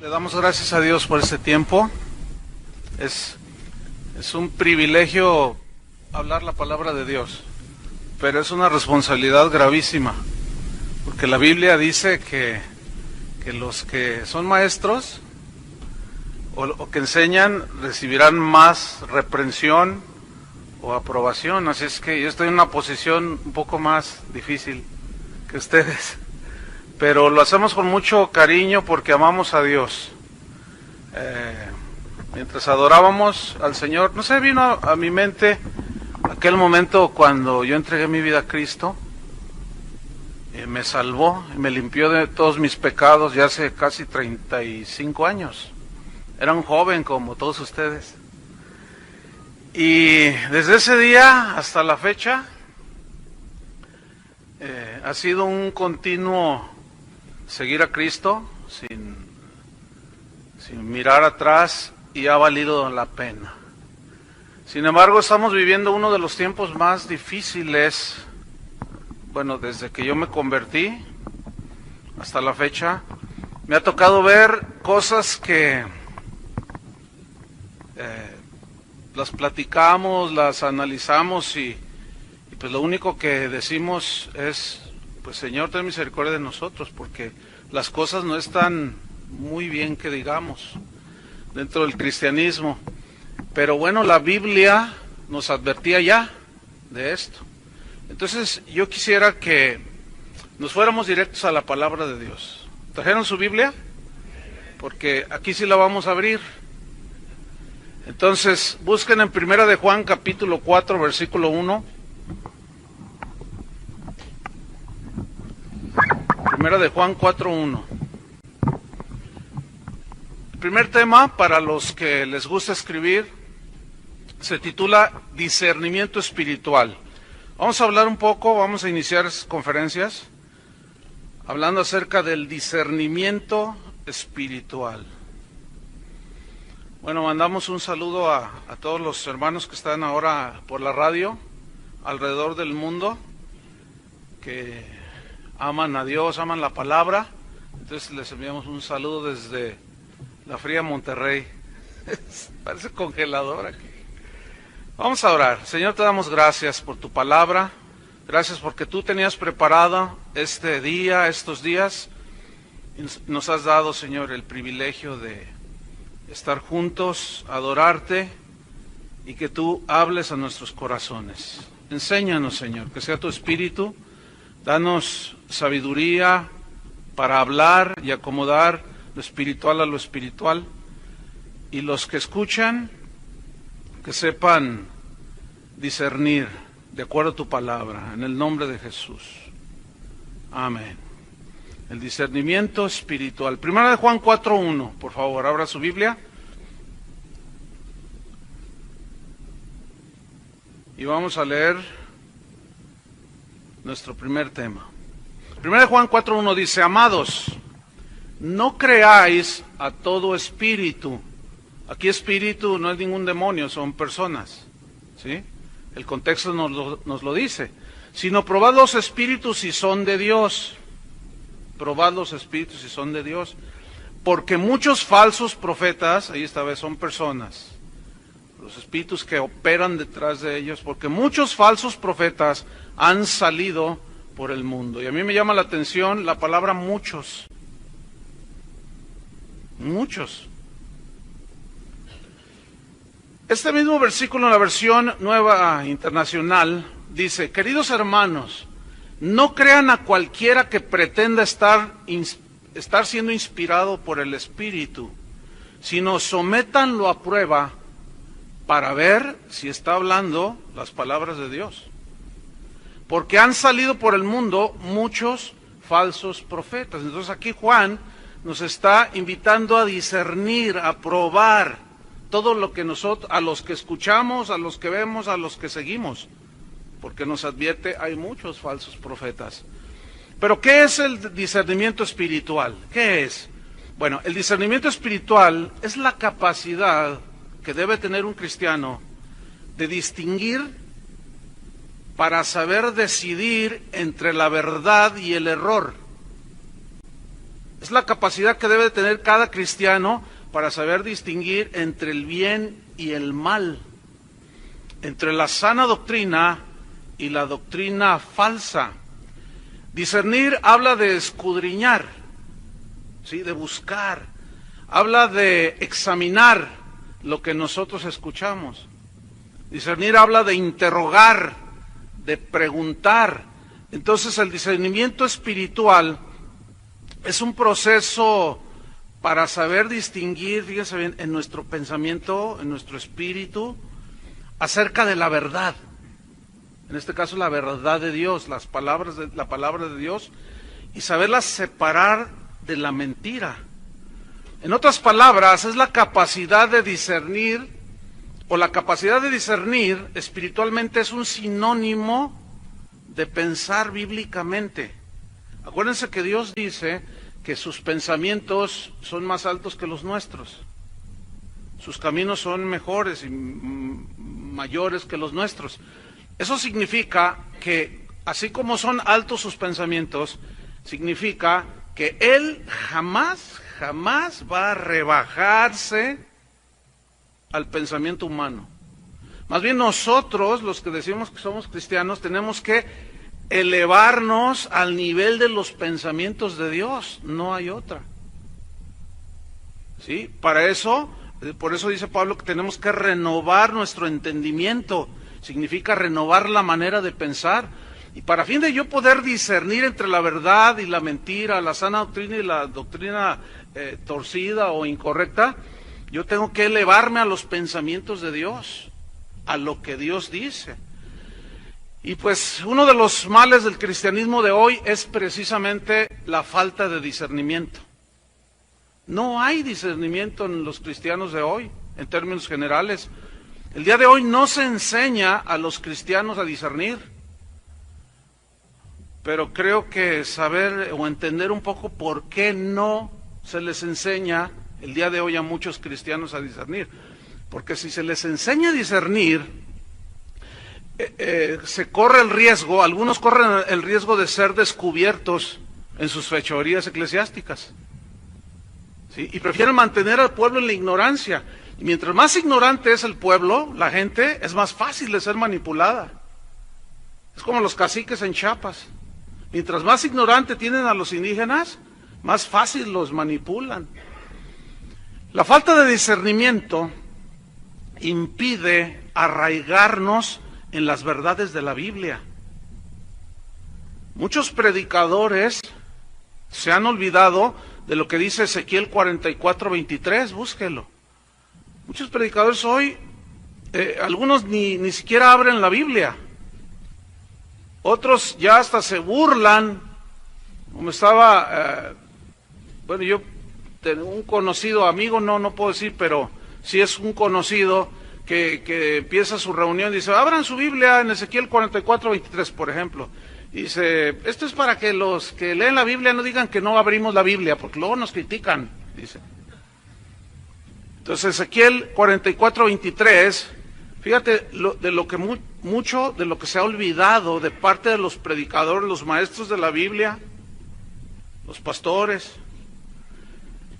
Le damos gracias a Dios por este tiempo. Es un privilegio hablar la palabra de Dios, pero es una responsabilidad gravísima, porque la Biblia dice que los que son maestros o que enseñan recibirán más reprensión o aprobación. Así es que yo estoy en una posición un poco más difícil que ustedes, pero lo hacemos con mucho cariño porque amamos a Dios. Mientras adorábamos al Señor, no sé, vino a mi mente aquel momento cuando yo entregué mi vida a Cristo, me salvó, me limpió de todos mis pecados ya hace casi 35 años. Era un joven como todos ustedes. Y desde ese día hasta la fecha ha sido un continuo seguir a Cristo sin mirar atrás, y ha valido la pena. Sin embargo, estamos viviendo uno de los tiempos más difíciles, bueno, desde que yo me convertí hasta la fecha. Me ha tocado ver cosas que las platicamos, las analizamos y pues lo único que decimos es, pues Señor, ten misericordia de nosotros, porque las cosas no están muy bien que digamos dentro del cristianismo. Pero bueno, la Biblia nos advertía ya de esto. Entonces yo quisiera que nos fuéramos directos a la palabra de Dios. ¿Trajeron su Biblia? Porque aquí sí la vamos a abrir. Entonces busquen en Primera de Juan capítulo 4 versículo 1. Primera de Juan 4:1. El primer tema, para los que les gusta escribir, se titula discernimiento espiritual. Vamos a hablar un poco, vamos a iniciar conferencias hablando acerca del discernimiento espiritual. Bueno, mandamos un saludo a todos los hermanos que están ahora por la radio alrededor del mundo, que aman a Dios, aman la palabra. Entonces les enviamos un saludo desde la fría Monterrey. Parece congelador aquí. Vamos a orar. Señor, te damos gracias por tu palabra. Gracias porque tú tenías preparado este día, estos días. Y nos has dado, Señor, el privilegio de estar juntos, adorarte y que tú hables a nuestros corazones. Enséñanos, Señor, que sea tu espíritu. Danos sabiduría para hablar y acomodar lo espiritual a lo espiritual, y los que escuchan, que sepan discernir de acuerdo a tu palabra, en el nombre de Jesús. Amén. El discernimiento espiritual. Primera de Juan 4:1, por favor, abra su Biblia. Y vamos a leer nuestro primer tema. Primera de Juan 4:1 dice: amados, no creáis a todo espíritu. Aquí espíritu no es ningún demonio, son personas, ¿sí? El contexto nos lo dice. Sino probad los espíritus si son de Dios. Probad los espíritus si son de Dios. Porque muchos falsos profetas, ahí esta vez son personas, los espíritus que operan detrás de ellos, porque muchos falsos profetas han salido por el mundo. Y a mí me llama la atención la palabra muchos. Muchos. Este mismo versículo en la versión Nueva Internacional dice: queridos hermanos, no crean a cualquiera que pretenda estar siendo inspirado por el Espíritu, sino sométanlo a prueba para ver si está hablando las palabras de Dios. Porque han salido por el mundo muchos falsos profetas. Entonces aquí Juan nos está invitando a discernir, a probar todo lo que nosotros, a los que escuchamos, a los que vemos, a los que seguimos, porque nos advierte, hay muchos falsos profetas. Pero ¿qué es el discernimiento espiritual? ¿Qué es? Bueno, el discernimiento espiritual es la capacidad que debe tener un cristiano de distinguir para saber decidir entre la verdad y el error. Es la capacidad que debe tener cada cristiano para saber distinguir entre el bien y el mal, entre la sana doctrina y la doctrina falsa. Discernir habla de escudriñar, ¿sí? De buscar, habla de examinar lo que nosotros escuchamos. Discernir habla de interrogar, de preguntar. Entonces el discernimiento espiritual es un proceso para saber distinguir, fíjense bien, en nuestro pensamiento, en nuestro espíritu, acerca de la verdad. En este caso la verdad de Dios, la palabra de Dios, y saberla separar de la mentira. En otras palabras, es la capacidad de discernir, o la capacidad de discernir espiritualmente es un sinónimo de pensar bíblicamente. Acuérdense que Dios dice que sus pensamientos son más altos que los nuestros. Sus caminos son mejores y mayores que los nuestros. Eso significa que, así como son altos sus pensamientos, significa que Él jamás va a rebajarse al pensamiento humano. Más bien nosotros, los que decimos que somos cristianos, tenemos que elevarnos al nivel de los pensamientos de Dios, no hay otra. ¿Sí? Para eso, por eso dice Pablo que tenemos que renovar nuestro entendimiento, significa renovar la manera de pensar, y para fin de yo poder discernir entre la verdad y la mentira, la sana doctrina y la doctrina torcida o incorrecta, yo tengo que elevarme a los pensamientos de Dios, a lo que Dios dice. Y pues uno de los males del cristianismo de hoy es precisamente la falta de discernimiento. No hay discernimiento en los cristianos de hoy, en términos generales. El día de hoy no se enseña a los cristianos a discernir, pero creo que saber o entender un poco por qué no se les enseña el día de hoy a muchos cristianos a discernir. Porque si se les enseña a discernir, se corre el riesgo, algunos corren el riesgo de ser descubiertos en sus fechorías eclesiásticas, ¿sí? Y prefieren mantener al pueblo en la ignorancia. Y mientras más ignorante es el pueblo, la gente, es más fácil de ser manipulada. Es como los caciques en Chiapas. Mientras más ignorante tienen a los indígenas, más fácil los manipulan. La falta de discernimiento impide arraigarnos en las verdades de la Biblia. Muchos predicadores se han olvidado de lo que dice Ezequiel 44:23, búsquelo. Muchos predicadores hoy, algunos ni siquiera abren la Biblia. Otros ya hasta se burlan, como estaba, bueno, yo tengo un conocido amigo, no puedo decir, pero sí es un conocido que empieza su reunión y dice, abran su Biblia en Ezequiel 44:23, por ejemplo. Y dice, esto es para que los que leen la Biblia no digan que no abrimos la Biblia, porque luego nos critican, dice. Entonces Ezequiel 44:23, fíjate mucho de lo que se ha olvidado de parte de los predicadores, los maestros de la Biblia, los pastores.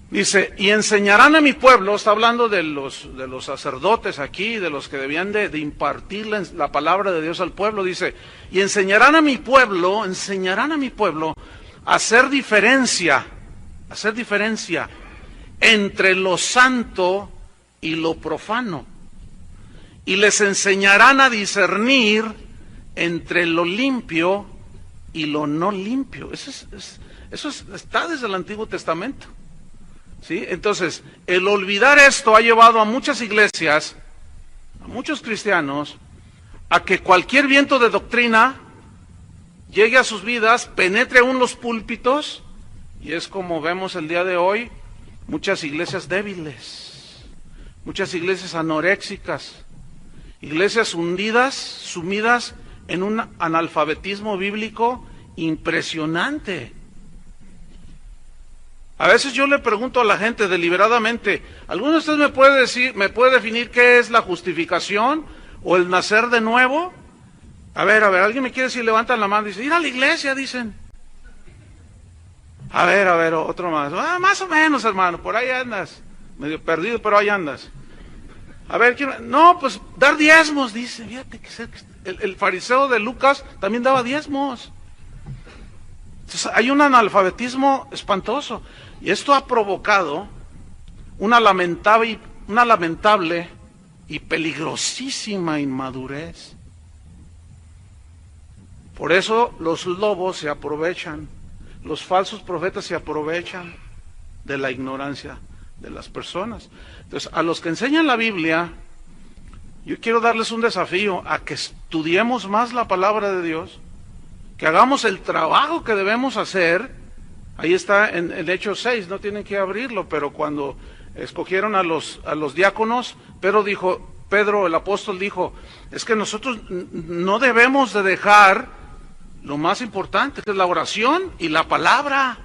Dice, y enseñarán a mi pueblo, está hablando de los sacerdotes aquí, de los que debían de impartir la palabra de Dios al pueblo, dice, y enseñarán a mi pueblo a hacer diferencia entre lo santo y lo profano, y les enseñarán a discernir entre lo limpio y lo no limpio. Eso está desde el Antiguo Testamento. ¿Sí? Entonces, el olvidar esto ha llevado a muchas iglesias, a muchos cristianos, a que cualquier viento de doctrina llegue a sus vidas, penetre aún los púlpitos, y es como vemos el día de hoy, muchas iglesias débiles, muchas iglesias anoréxicas, iglesias hundidas, sumidas en un analfabetismo bíblico impresionante. A veces yo le pregunto a la gente deliberadamente, ¿alguno de ustedes me puede definir qué es la justificación o el nacer de nuevo? A ver, alguien me quiere decir, levantan la mano y dice, ir a la iglesia, dicen. A ver, otro más. Más o menos, hermano, por ahí andas. Medio perdido, pero ahí andas. A ver, no, pues dar diezmos, dice. Fíjate que el fariseo de Lucas también daba diezmos. Entonces, hay un analfabetismo espantoso. Y esto ha provocado una lamentable y peligrosísima inmadurez. Por eso los lobos se aprovechan, los falsos profetas se aprovechan de la ignorancia de las personas. Entonces, a los que enseñan la Biblia, yo quiero darles un desafío a que estudiemos más la palabra de Dios, que hagamos el trabajo que debemos hacer. Ahí está en Hechos 6, no tienen que abrirlo, pero cuando escogieron a los diáconos, Pedro el apóstol dijo, es que nosotros no debemos de dejar lo más importante, que es la oración y la palabra.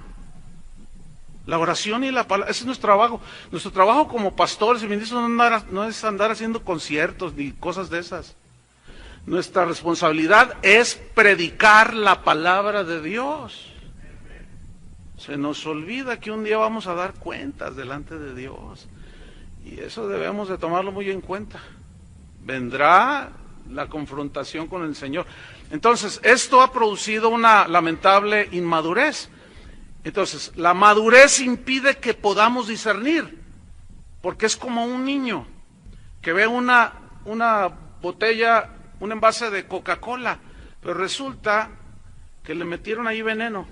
La oración y la palabra, ese es nuestro trabajo. Nuestro trabajo como pastores y ministros no es andar haciendo conciertos ni cosas de esas. Nuestra responsabilidad es predicar la palabra de Dios. Se nos olvida que un día vamos a dar cuentas delante de Dios. Y eso debemos de tomarlo muy en cuenta. Vendrá la confrontación con el Señor. Entonces, esto ha producido una lamentable inmadurez. Entonces, la madurez impide que podamos discernir, porque es como un niño que ve una botella, un envase de Coca-Cola, pero resulta que le metieron ahí veneno.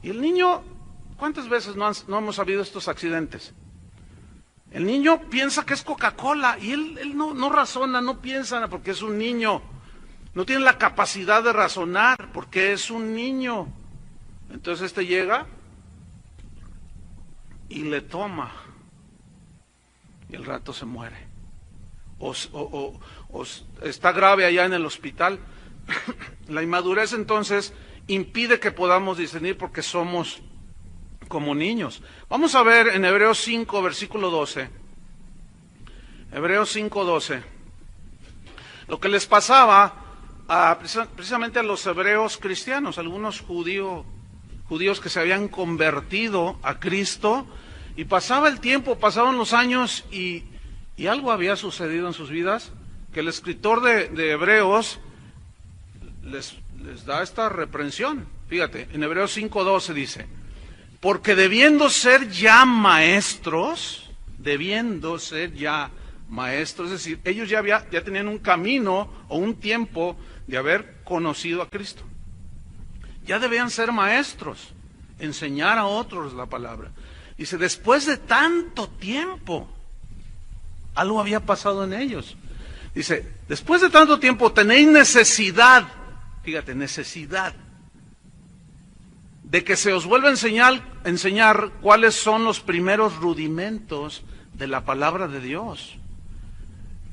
Y el niño, ¿cuántas veces no hemos habido estos accidentes? El niño piensa que es Coca-Cola y él no razona, no piensa, porque es un niño. No tiene la capacidad de razonar, porque es un niño. Entonces llega y le toma y al rato se muere. O está grave allá en el hospital. La inmadurez entonces impide que podamos discernir porque somos como niños. Vamos a ver en Hebreos 5, versículo 12. Hebreos 5, 12. Lo que les pasaba precisamente a los hebreos cristianos, algunos judíos que se habían convertido a Cristo, y pasaba el tiempo, pasaban los años y algo había sucedido en sus vidas, que el escritor de Hebreos les da esta reprensión. Fíjate, en Hebreos 5:12 dice, porque debiendo ser ya maestros, es decir, ellos ya tenían un camino o un tiempo de haber conocido a Cristo. Ya debían ser maestros, enseñar a otros la palabra. Dice, después de tanto tiempo, algo había pasado en ellos. Dice, después de tanto tiempo tenéis necesidad, fíjate, necesidad, de que se os vuelva a enseñar cuáles son los primeros rudimentos de la palabra de Dios.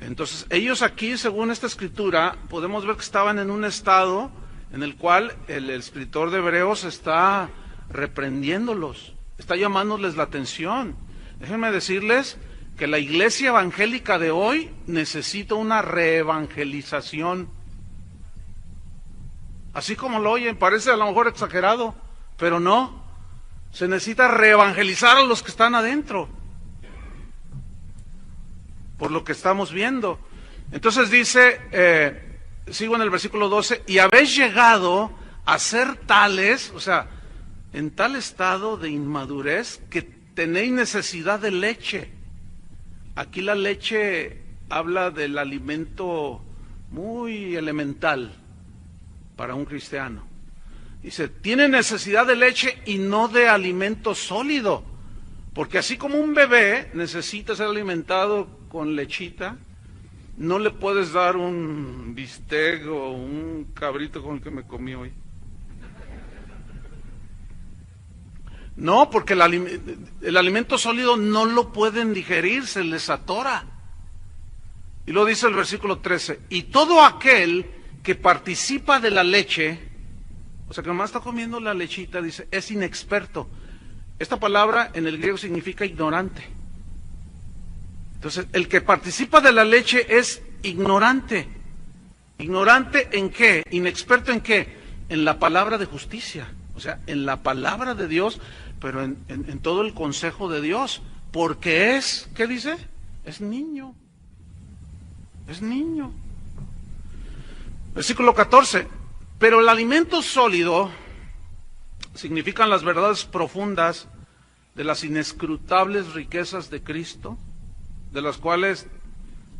Entonces, ellos aquí, según esta escritura, podemos ver que estaban en un estado en el cual el escritor de Hebreos está reprendiéndolos, está llamándoles la atención. Déjenme decirles que la iglesia evangélica de hoy necesita una reevangelización. Así como lo oyen, parece a lo mejor exagerado, pero no. Se necesita reevangelizar a los que están adentro, por lo que estamos viendo. Entonces dice, sigo en el versículo 12, y habéis llegado a ser tales, o sea, en tal estado de inmadurez que tenéis necesidad de leche. Aquí la leche habla del alimento muy elemental para un cristiano. Dice, tiene necesidad de leche y no de alimento sólido, porque así como un bebé necesita ser alimentado con lechita, no le puedes dar un bistec o un cabrito con el que me comí hoy. No, porque el alimento sólido no lo pueden digerir, se les atora. Y lo dice el versículo 13, y todo aquel que participa de la leche, o sea que nomás está comiendo la lechita, dice, es inexperto. Esta palabra en el griego significa ignorante. Entonces, el que participa de la leche es ignorante. ¿Ignorante en qué? ¿Inexperto en qué? En la palabra de justicia. O sea, en la palabra de Dios, pero en todo el consejo de Dios. Porque es, ¿qué dice? Es niño. Es niño. Versículo 14. Pero el alimento sólido significan las verdades profundas de las inescrutables riquezas de Cristo, de las cuales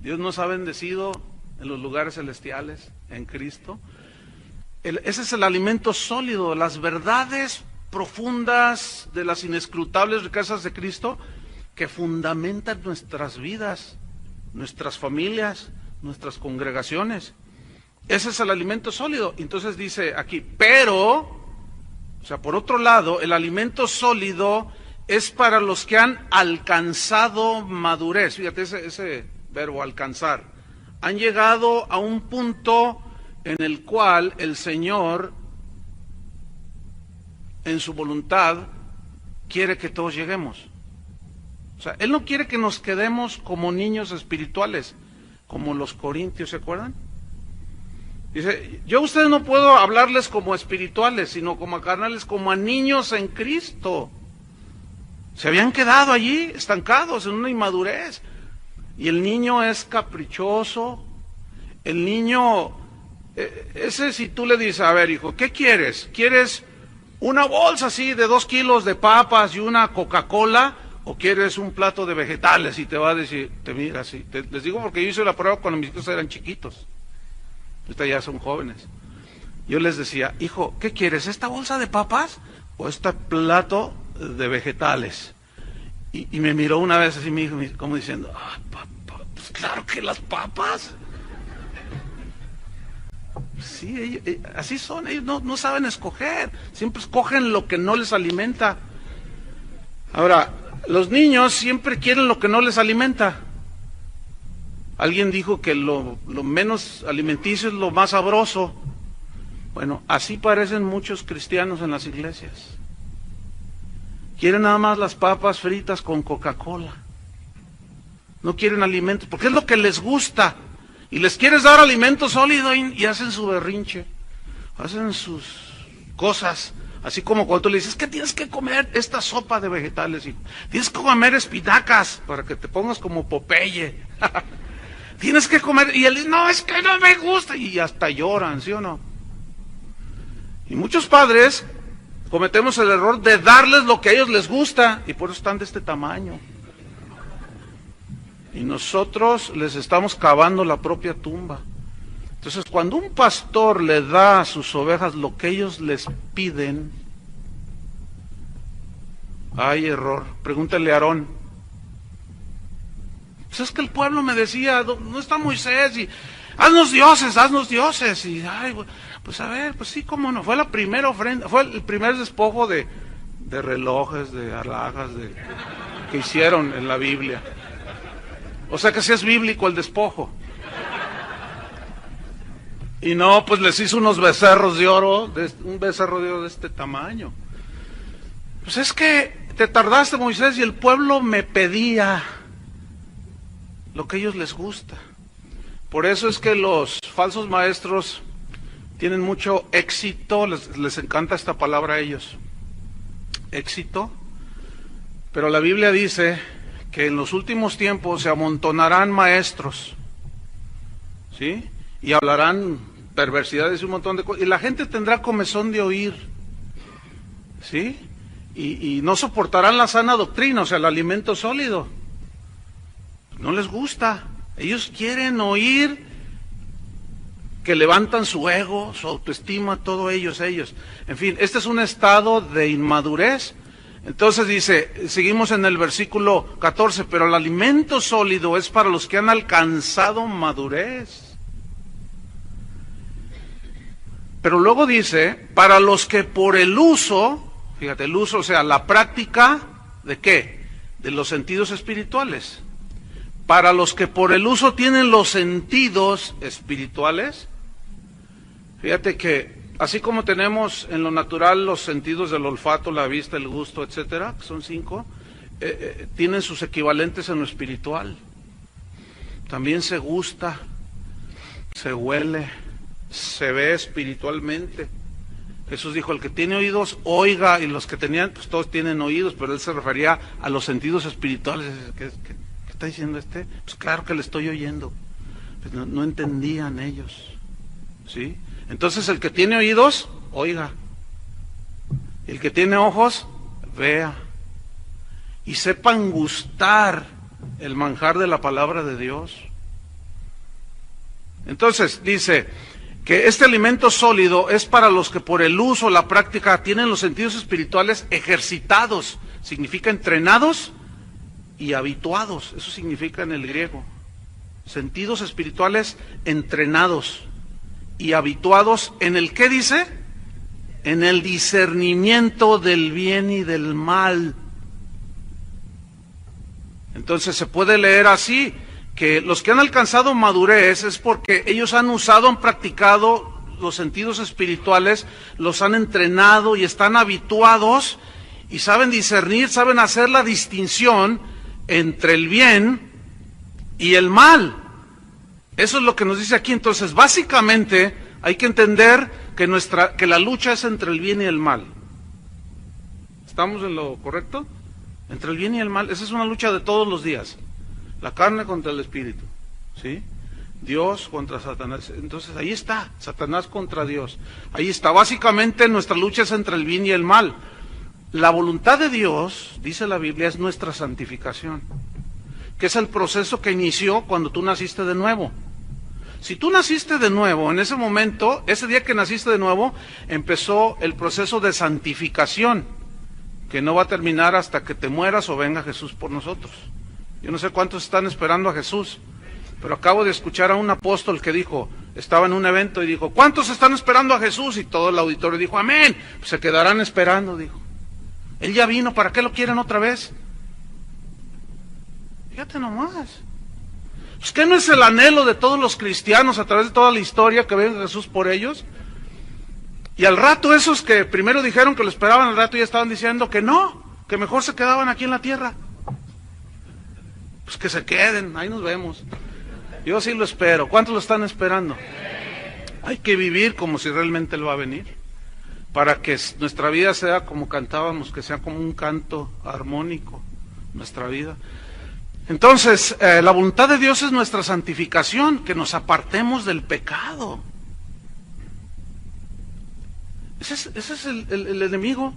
Dios nos ha bendecido en los lugares celestiales, en Cristo. Ese es el alimento sólido, las verdades profundas de las inescrutables riquezas de Cristo que fundamentan nuestras vidas, nuestras familias, nuestras congregaciones. Ese es el alimento sólido. Entonces dice aquí, pero, o sea, por otro lado, el alimento sólido es para los que han alcanzado madurez. Fíjate ese verbo, alcanzar. Han llegado a un punto en el cual el Señor, en su voluntad, quiere que todos lleguemos. O sea, Él no quiere que nos quedemos como niños espirituales, como los corintios, ¿se acuerdan? Dice, yo a ustedes no puedo hablarles como espirituales, sino como a carnales, como a niños en Cristo. Se habían quedado allí, estancados en una inmadurez. Y el niño es caprichoso. El niño, ese si tú le dices, a ver hijo, ¿qué quieres? ¿Quieres una bolsa así de 2 kilos de papas y una Coca-Cola? ¿O quieres un plato de vegetales? Y te va a decir, te mira así. Les digo porque yo hice la prueba cuando mis hijos eran chiquitos. Ahorita ya son jóvenes. Yo les decía, hijo, ¿qué quieres? ¿Esta bolsa de papas o este plato de vegetales? Y me miró una vez así mi hijo, como diciendo, pues claro que las papas. Sí, así son, ellos no saben escoger, siempre escogen lo que no les alimenta. Ahora, los niños siempre quieren lo que no les alimenta. Alguien dijo que lo menos alimenticio es lo más sabroso. Bueno, así parecen muchos cristianos en las iglesias. Quieren nada más las papas fritas con Coca-Cola. No quieren alimentos, porque es lo que les gusta. Y les quieres dar alimento sólido y hacen su berrinche. Hacen sus cosas. Así como cuando tú le dices, es que tienes que comer esta sopa de vegetales. Y tienes que comer espinacas para que te pongas como Popeye. Tienes que comer. Y él dice, no, es que no me gusta. Y hasta lloran, ¿sí o no? Y muchos padres cometemos el error de darles lo que a ellos les gusta. Y por eso están de este tamaño. Y nosotros les estamos cavando la propia tumba. Entonces, cuando un pastor le da a sus ovejas lo que ellos les piden, hay error. Pregúntale a Aarón. Pues es que el pueblo me decía, no está Moisés, y haznos dioses. Y, ay, pues a ver, pues sí, cómo no. Fue la primera ofrenda, fue el primer despojo de relojes, de alhajas, que hicieron en la Biblia. O sea que sí es bíblico el despojo. Y no, pues les hizo unos becerros de oro, un becerro de oro de este tamaño. Pues es que te tardaste, Moisés, y el pueblo me pedía lo que a ellos les gusta. Por eso es que los falsos maestros tienen mucho éxito, les encanta esta palabra a ellos, éxito. Pero la Biblia dice que en los últimos tiempos se amontonarán maestros, ¿sí? Y hablarán perversidades y un montón de cosas. Y la gente tendrá comezón de oír, ¿sí? Y no soportarán la sana doctrina, o sea, el alimento sólido. No les gusta. Ellos quieren oír que levantan su ego, su autoestima, todo ellos. En fin, este es un estado de inmadurez. Entonces dice, seguimos en el versículo 14, pero el alimento sólido es para los que han alcanzado madurez. Pero luego dice, para los que por el uso, fíjate, el uso, o sea, la práctica, ¿de qué? De los sentidos espirituales. Para los que por el uso tienen los sentidos espirituales, fíjate que así como tenemos en lo natural los sentidos del olfato, la vista, el gusto, etcétera, que son 5, tienen sus equivalentes en lo espiritual. También se gusta, se huele, se ve espiritualmente. Jesús dijo, el que tiene oídos, oiga, y los que tenían, pues todos tienen oídos, pero él se refería a los sentidos espirituales. ¿Qué está diciendo este? Pues claro que le estoy oyendo. Pues no entendían ellos, ¿sí? Entonces el que tiene oídos, oiga. El que tiene ojos, vea. Y sepan gustar el manjar de la palabra de Dios. Entonces dice que este alimento sólido es para los que por el uso, la práctica, tienen los sentidos espirituales ejercitados. Significa entrenados y habituados. Eso significa en el griego. Sentidos espirituales entrenados y habituados en el ¿qué dice? En el discernimiento del bien y del mal. Entonces se puede leer así, que los que han alcanzado madurez es porque ellos han usado, han practicado los sentidos espirituales, los han entrenado y están habituados y saben discernir, saben hacer la distinción entre el bien y el mal. Eso es lo que nos dice aquí. Entonces, básicamente hay que entender que la lucha es entre el bien y el mal. ¿Estamos en lo correcto? Entre el bien y el mal. Esa es una lucha de todos los días. La carne contra el espíritu, ¿sí? Dios contra Satanás. Entonces ahí está, Satanás contra Dios. Ahí está. Básicamente nuestra lucha es entre el bien y el mal. La voluntad de Dios, dice la Biblia, es nuestra santificación, que es el proceso que inició cuando tú naciste de nuevo. Si tú naciste de nuevo, en ese momento, ese día que naciste de nuevo, empezó el proceso de santificación, que no va a terminar hasta que te mueras o venga Jesús por nosotros. Yo no sé cuántos están esperando a Jesús, pero acabo de escuchar a un apóstol que dijo, estaba en un evento y dijo, ¿cuántos están esperando a Jesús? Y todo el auditorio dijo, amén. Pues se quedarán esperando, dijo. Él ya vino, ¿para qué lo quieren otra vez? Fíjate nomás. Pues ¿qué no es el anhelo de todos los cristianos a través de toda la historia que venga Jesús por ellos? Y al rato esos que primero dijeron que lo esperaban, al rato ya estaban diciendo que no, que mejor se quedaban aquí en la tierra. Pues que se queden, ahí nos vemos. Yo sí lo espero. ¿Cuántos lo están esperando? Hay que vivir como si realmente Él va a venir, para que nuestra vida sea como cantábamos, que sea como un canto armónico, nuestra vida. Entonces, la voluntad de Dios es nuestra santificación, que nos apartemos del pecado. Ese es el enemigo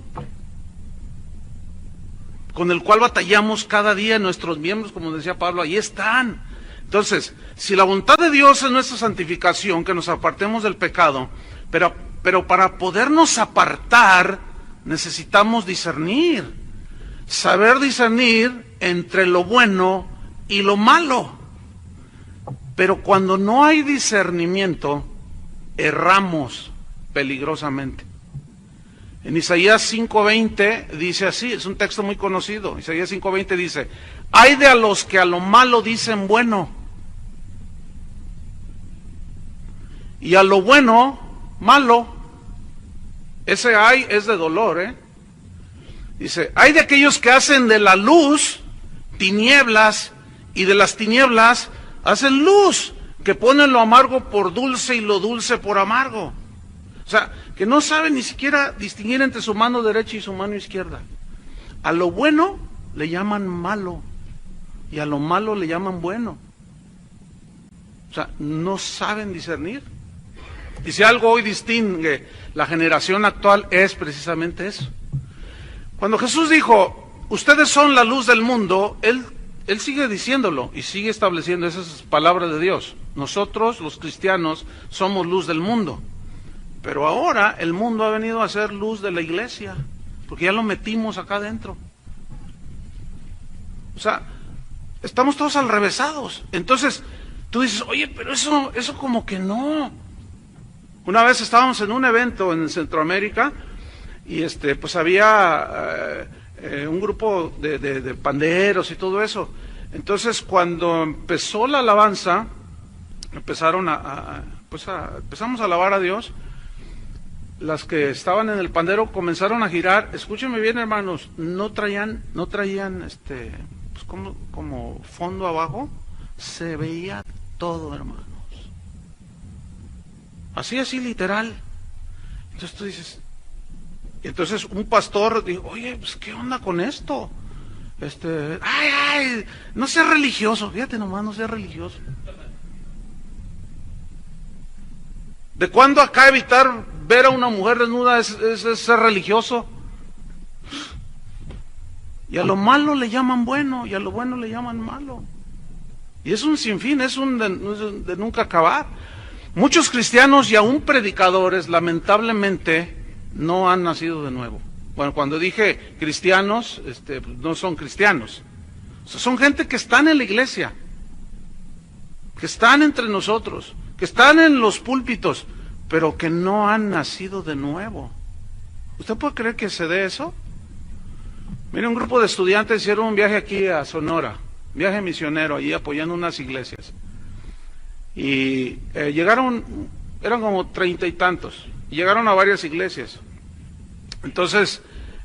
con el cual batallamos cada día. Nuestros miembros, como decía Pablo, ahí están. Entonces, si la voluntad de Dios es nuestra santificación, que nos apartemos del pecado, pero para podernos apartar necesitamos discernir, saber discernir entre lo bueno y lo malo. Pero cuando no hay discernimiento, erramos peligrosamente. En Isaías 5:20 dice así, es un texto muy conocido. Isaías 5:20 dice, ay de a los que a lo malo dicen bueno, y a lo bueno, malo. Ese ay es de dolor, Dice, ay de aquellos que hacen de la luz tinieblas, y de las tinieblas hacen luz, que ponen lo amargo por dulce y lo dulce por amargo. O sea, que no saben ni siquiera distinguir entre su mano derecha y su mano izquierda. A lo bueno le llaman malo, y a lo malo le llaman bueno. O sea, no saben discernir. Y si algo hoy distingue la generación actual es precisamente eso. Cuando Jesús dijo, ustedes son la luz del mundo, Él sigue diciéndolo y sigue estableciendo esas palabras de Dios. Nosotros, los cristianos, somos luz del mundo. Pero ahora el mundo ha venido a ser luz de la iglesia, porque ya lo metimos acá adentro. O sea, estamos todos alrevesados. Entonces, tú dices, oye, pero eso como que no. Una vez estábamos en un evento en Centroamérica y pues había un grupo de panderos y todo eso. Entonces, cuando empezó la alabanza, empezamos a alabar a Dios. Las que estaban en el pandero comenzaron a girar. Escúchenme bien, hermanos, no traían pues como fondo abajo, se veía todo, hermanos. Así literal. Entonces tú dices, Y entonces un pastor dijo, oye, pues ¿qué onda con esto? Ay, no seas religioso, fíjate nomás, no seas religioso. ¿De cuándo acá evitar ver a una mujer desnuda es ser religioso? Y a lo malo le llaman bueno, y a lo bueno le llaman malo. Y es un sinfín, es un de nunca acabar. Muchos cristianos y aún predicadores, lamentablemente, no han nacido de nuevo. Bueno, cuando dije cristianos, no son cristianos. O sea, son gente que están en la iglesia, que están entre nosotros, que están en los púlpitos, pero que no han nacido de nuevo. ¿Usted puede creer que se dé eso? Mire, un grupo de estudiantes hicieron un viaje aquí a Sonora, viaje misionero, allí apoyando unas iglesias. Y llegaron, eran como 30 y tantos, y llegaron a varias iglesias. Entonces,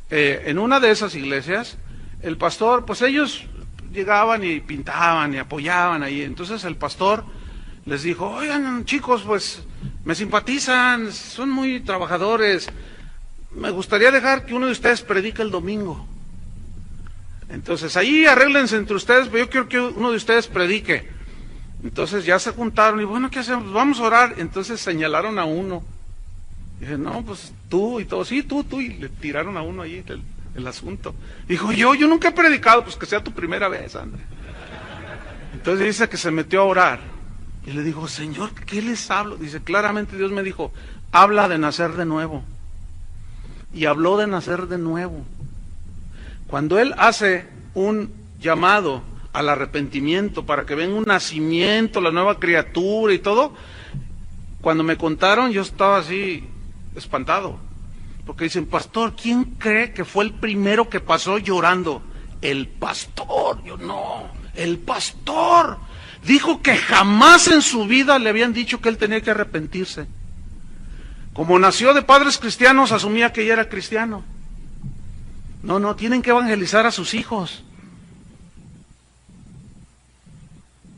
en una de esas iglesias, el pastor, pues ellos llegaban y pintaban y apoyaban ahí. Entonces el pastor les dijo, oigan chicos, pues me simpatizan, son muy trabajadores, me gustaría dejar que uno de ustedes predique el domingo. Entonces ahí arréglense entre ustedes, pero yo quiero que uno de ustedes predique. Entonces ya se juntaron y bueno, ¿qué hacemos? Vamos a orar. Entonces señalaron a uno. Dije, no, pues tú y todo, sí, tú, y le tiraron a uno ahí el asunto. Dijo, yo nunca he predicado, pues que sea tu primera vez, André. Entonces dice que se metió a orar. Y le dijo, Señor, ¿qué les hablo? Dice, claramente Dios me dijo, habla de nacer de nuevo. Y habló de nacer de nuevo. Cuando Él hace un llamado al arrepentimiento para que venga un nacimiento, la nueva criatura y todo, cuando me contaron yo estaba así espantado, porque dicen, pastor, ¿quién cree que fue el primero que pasó llorando? El pastor. Yo, no, el pastor dijo que jamás en su vida le habían dicho que él tenía que arrepentirse. Como nació de padres cristianos, asumía que ya era cristiano. No, tienen que evangelizar a sus hijos.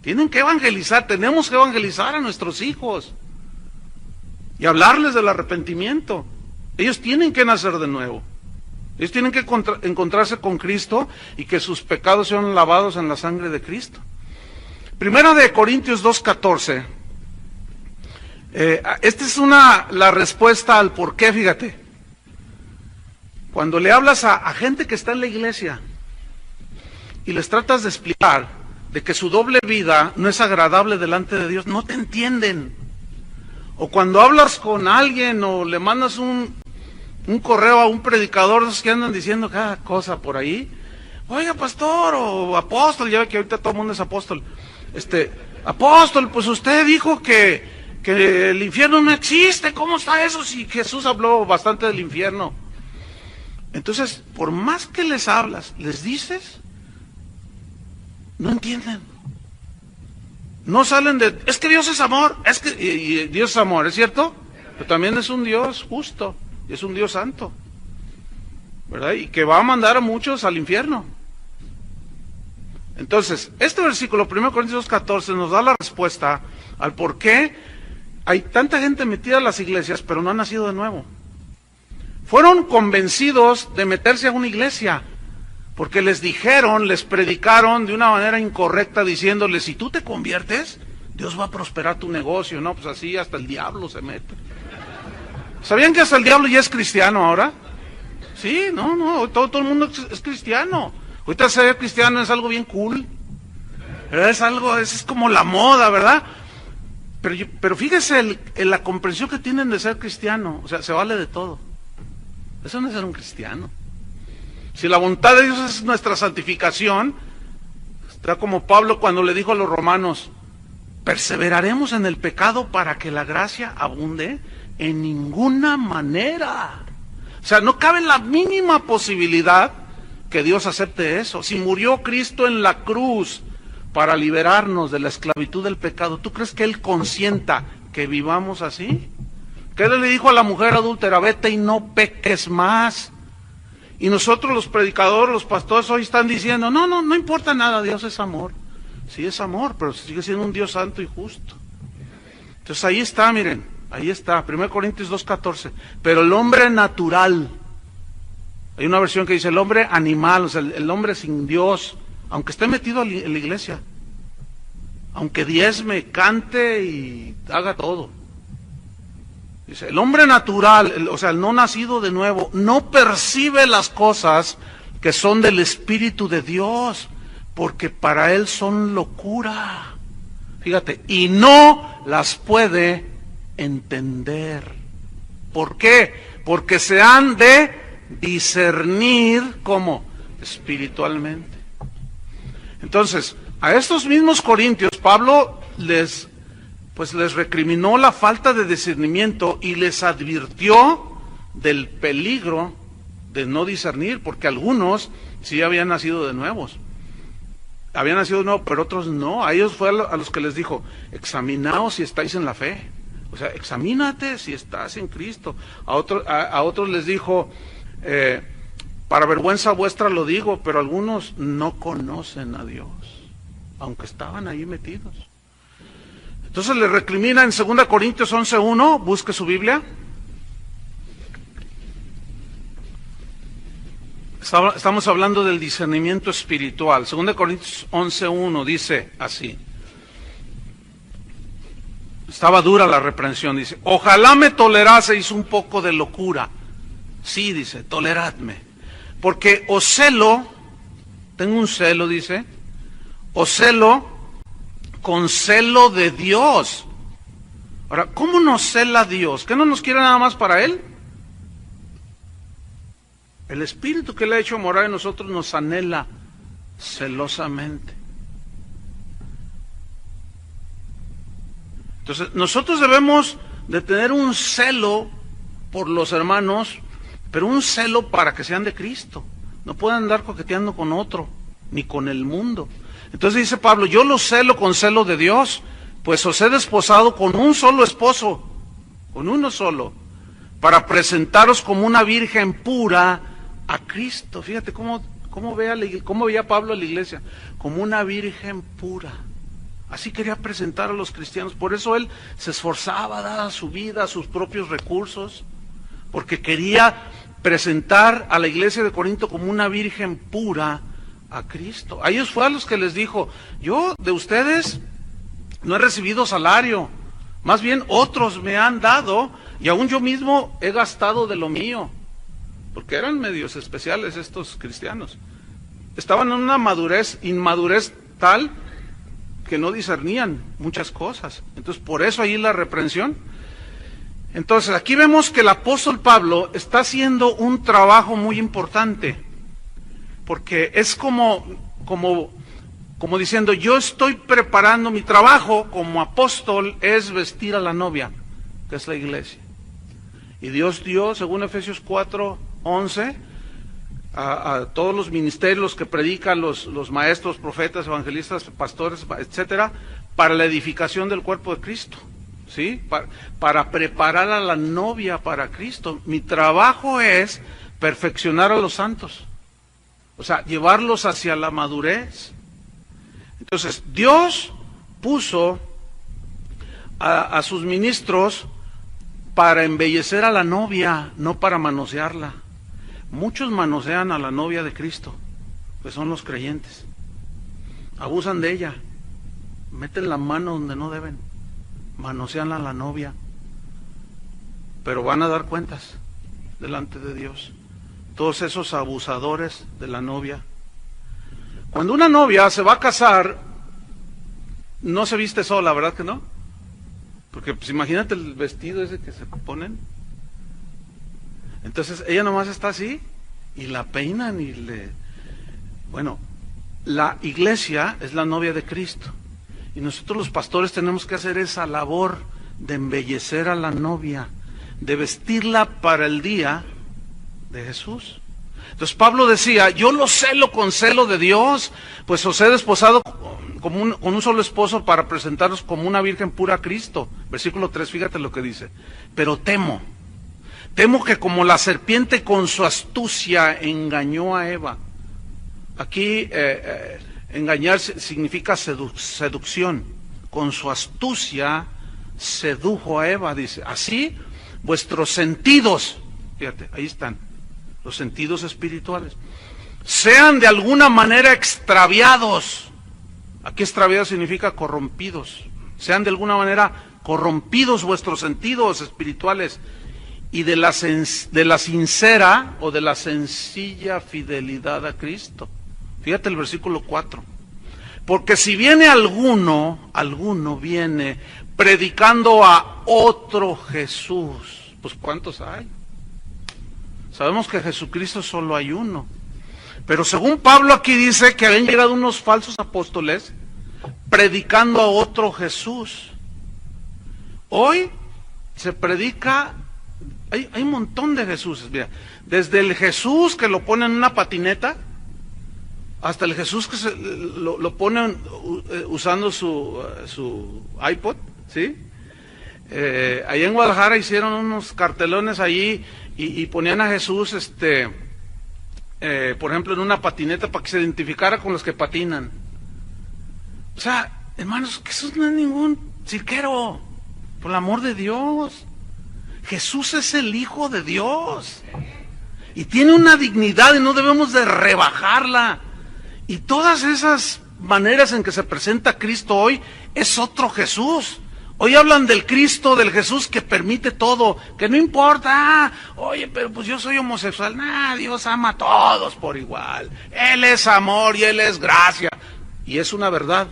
Tienen que evangelizar, tenemos que evangelizar a nuestros hijos y hablarles del arrepentimiento. Ellos tienen que nacer de nuevo. Ellos tienen que encontrarse con Cristo y que sus pecados sean lavados en la sangre de Cristo. Primera de Corintios 2:14. Esta es la respuesta al por qué, fíjate. Cuando le hablas a gente que está en la iglesia y les tratas de explicar de que su doble vida no es agradable delante de Dios, no te entienden. O cuando hablas con alguien o le mandas un correo a un predicador, esos que andan diciendo cada cosa por ahí, oiga pastor o apóstol, ya ve que ahorita todo el mundo es apóstol, apóstol, pues usted dijo que el infierno no existe, ¿cómo está eso si Jesús habló bastante del infierno? Entonces, por más que les hablas, les dices, no entienden. No salen es que Dios es amor, y Dios es amor, ¿es cierto? Pero también es un Dios justo, y es un Dios santo, ¿verdad? Y que va a mandar a muchos al infierno. Entonces, este versículo, 1 Corintios 2:14, nos da la respuesta al por qué hay tanta gente metida en las iglesias, pero no ha nacido de nuevo. Fueron convencidos de meterse a una iglesia, porque les predicaron de una manera incorrecta, diciéndoles, si tú te conviertes, Dios va a prosperar tu negocio. No, pues así hasta el diablo se mete. ¿Sabían que hasta el diablo ya es cristiano ahora? Sí, no, todo el mundo es cristiano. Ahorita ser cristiano es algo bien cool. Es como la moda, ¿verdad? Pero fíjese en la comprensión que tienen de ser cristiano. O sea, se vale de todo. Eso no es ser un cristiano. Si la voluntad de Dios es nuestra santificación, está como Pablo cuando le dijo a los romanos, perseveraremos en el pecado para que la gracia abunde, en ninguna manera. O sea, no cabe la mínima posibilidad que Dios acepte eso. Si murió Cristo en la cruz para liberarnos de la esclavitud del pecado, ¿tú crees que Él consienta que vivamos así? ¿Qué le dijo a la mujer adúltera? Vete y no peques más. Y nosotros los predicadores, los pastores hoy están diciendo, no importa nada, Dios es amor. Sí es amor, pero sigue siendo un Dios santo y justo. Entonces ahí está, miren, ahí está, 1 Corintios 2:14. Pero el hombre natural, Hay una versión que dice el hombre animal, o sea, el hombre sin Dios, aunque esté metido en la iglesia, aunque diezme, cante y haga todo. Dice, el hombre natural, o sea, el no nacido de nuevo, no percibe las cosas que son del Espíritu de Dios, porque para él son locura. Fíjate, y no las puede entender. ¿Por qué? Porque se han de discernir, ¿cómo? Espiritualmente. Entonces, a estos mismos corintios, Pablo les recriminó la falta de discernimiento y les advirtió del peligro de no discernir, porque algunos sí habían nacido de nuevos. Habían nacido de nuevo, pero otros no. A ellos fue a los que les dijo, examinaos si estáis en la fe. O sea, examínate si estás en Cristo. A otros les dijo, para vergüenza vuestra lo digo, pero algunos no conocen a Dios, aunque estaban ahí metidos. Entonces le recrimina en 2 Corintios 11:1, busque su Biblia. Estamos hablando del discernimiento espiritual. 2 Corintios 11:1 dice así. Estaba dura la reprensión, dice, ojalá me toleraseis un poco de locura. Sí, dice, toleradme. Porque os celo, tengo un celo, dice, os celo con celo de Dios. Ahora, ¿cómo nos cela Dios? ¿Que no nos quiere nada más para Él? El Espíritu que Él ha hecho morar en nosotros nos anhela celosamente. Entonces, nosotros debemos de tener un celo por los hermanos, pero un celo para que sean de Cristo. No pueden andar coqueteando con otro, ni con el mundo. Entonces dice Pablo, yo los celo con celo de Dios, pues os he desposado con un solo esposo, con uno solo, para presentaros como una virgen pura a Cristo. Fíjate cómo veía Pablo a la iglesia, como una virgen pura. Así quería presentar a los cristianos. Por eso él se esforzaba, daba su vida, sus propios recursos, porque quería presentar a la iglesia de Corinto como una virgen pura a Cristo. A ellos fue a los que les dijo, yo de ustedes no he recibido salario, más bien otros me han dado, y aún yo mismo he gastado de lo mío, porque eran medios especiales estos cristianos. Estaban en una inmadurez tal que no discernían muchas cosas. Entonces, por eso ahí la reprensión. Entonces, aquí vemos que el apóstol Pablo está haciendo un trabajo muy importante, porque es como diciendo, yo estoy preparando mi trabajo como apóstol, es vestir a la novia, que es la iglesia. Y Dios dio, según Efesios 4:11, a todos los ministerios que predican los maestros, profetas, evangelistas, pastores, etcétera, para la edificación del cuerpo de Cristo, ¿sí? Para preparar a la novia para Cristo. Mi trabajo es perfeccionar a los santos, o sea, llevarlos hacia la madurez. Entonces, Dios puso a sus ministros para embellecer a la novia, no para manosearla. Muchos manosean a la novia de Cristo, que son los creyentes. Abusan de ella, meten la mano donde no deben, manosean a la novia, pero van a dar cuentas delante de Dios. Todos esos abusadores de la novia. Cuando una novia se va a casar, no se viste sola, ¿verdad que no? Porque pues imagínate el vestido ese que se ponen. Entonces ella nomás está así y la peinan y Bueno, la iglesia es la novia de Cristo y nosotros los pastores tenemos que hacer esa labor de embellecer a la novia, de vestirla para el día de Jesús. Entonces Pablo decía, yo lo celo con celo de Dios, pues os he desposado con un solo esposo para presentaros como una virgen pura a Cristo. Versículo 3, fíjate lo que dice. Pero temo que como la serpiente con su astucia engañó a Eva. Aquí engañar significa seducción. Con su astucia sedujo a Eva, dice. Así vuestros sentidos, fíjate, ahí están. los sentidos espirituales, sean de alguna manera extraviados. Aquí extraviados significa corrompidos. Sean de alguna manera corrompidos vuestros sentidos espirituales y de la sincera o de la sencilla fidelidad a Cristo. Fíjate el versículo 4. Porque si viene alguno viene predicando a otro Jesús, pues ¿cuántos hay? Sabemos que Jesucristo solo hay uno. Pero según Pablo aquí dice que habían llegado unos falsos apóstoles predicando a otro Jesús. Hoy se predica, hay un montón de Jesús, mira, desde el Jesús que lo pone en una patineta, hasta el Jesús que lo pone usando su iPod, ¿sí? Allá en Guadalajara hicieron unos cartelones allí y ponían a Jesús, por ejemplo, en una patineta para que se identificara con los que patinan. O sea, hermanos, Jesús no es ningún cirquero, por el amor de Dios. Jesús es el Hijo de Dios y tiene una dignidad y no debemos de rebajarla. Y todas esas maneras en que se presenta Cristo hoy es otro Jesús. Hoy hablan del Cristo, del Jesús que permite todo, que no importa, oye, pero pues yo soy homosexual. Nah, Dios ama a todos por igual. Él es amor y Él es gracia. Y es una verdad,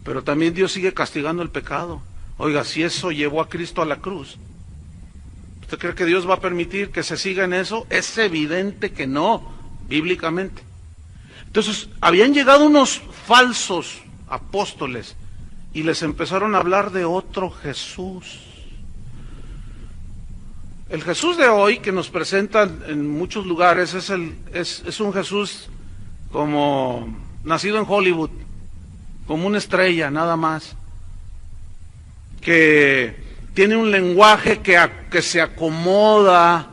pero también Dios sigue castigando el pecado. Oiga, si eso llevó a Cristo a la cruz, ¿usted cree que Dios va a permitir que se siga en eso? Es evidente que no, bíblicamente. Entonces, habían llegado unos falsos apóstoles y les empezaron a hablar de otro Jesús. El Jesús de hoy que nos presentan en muchos lugares es un Jesús como nacido en Hollywood, como una estrella, nada más, que tiene un lenguaje que se acomoda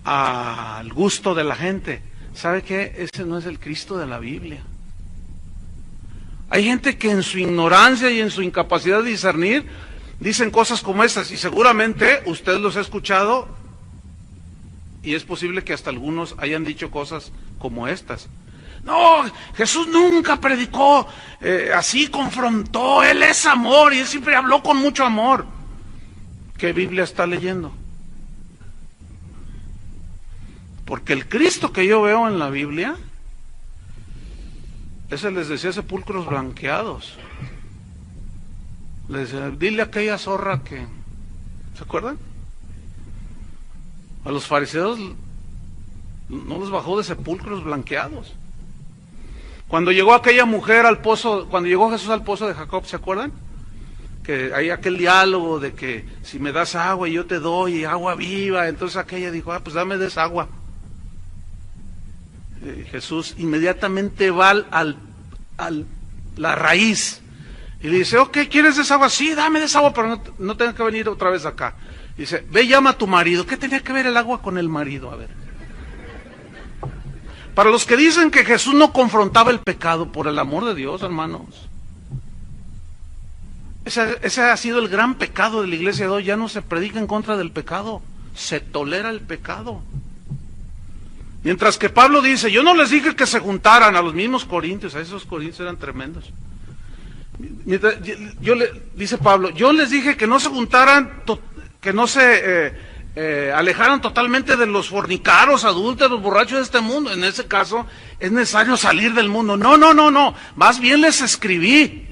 al gusto de la gente. ¿Sabe qué? Ese no es el Cristo de la Biblia. Hay gente que en su ignorancia y en su incapacidad de discernir dicen cosas como estas, y seguramente usted los ha escuchado, y es posible que hasta algunos hayan dicho cosas como estas. No, Jesús nunca predicó así, confrontó, Él es amor y Él siempre habló con mucho amor. ¿Qué Biblia está leyendo? Porque el Cristo que yo veo en la Biblia, ese les decía sepulcros blanqueados. Les decía, dile a aquella zorra que... ¿Se acuerdan? A los fariseos no los bajó de sepulcros blanqueados. Cuando llegó aquella mujer al pozo, cuando llegó Jesús al pozo de Jacob, ¿se acuerdan? Que hay aquel diálogo de que si me das agua y yo te doy agua viva, entonces aquella dijo, pues dame de esa agua. Jesús inmediatamente va a la raíz y le dice, ok, ¿quieres de esa agua? Sí, dame de esa agua, pero no tengas que venir otra vez acá. Dice, ve, llama a tu marido. ¿Qué tenía que ver el agua con el marido? A ver. Para los que dicen que Jesús no confrontaba el pecado, por el amor de Dios, hermanos, ese ha sido el gran pecado de la iglesia de hoy. Ya no se predica en contra del pecado, se tolera el pecado. Mientras que Pablo dice, yo no les dije que se juntaran a los mismos corintios, a esos corintios eran tremendos. Dice Pablo, yo les dije que no se juntaran, que no se alejaran totalmente de los fornicaros, adúlteros, borrachos de este mundo. En ese caso es necesario salir del mundo. No, más bien les escribí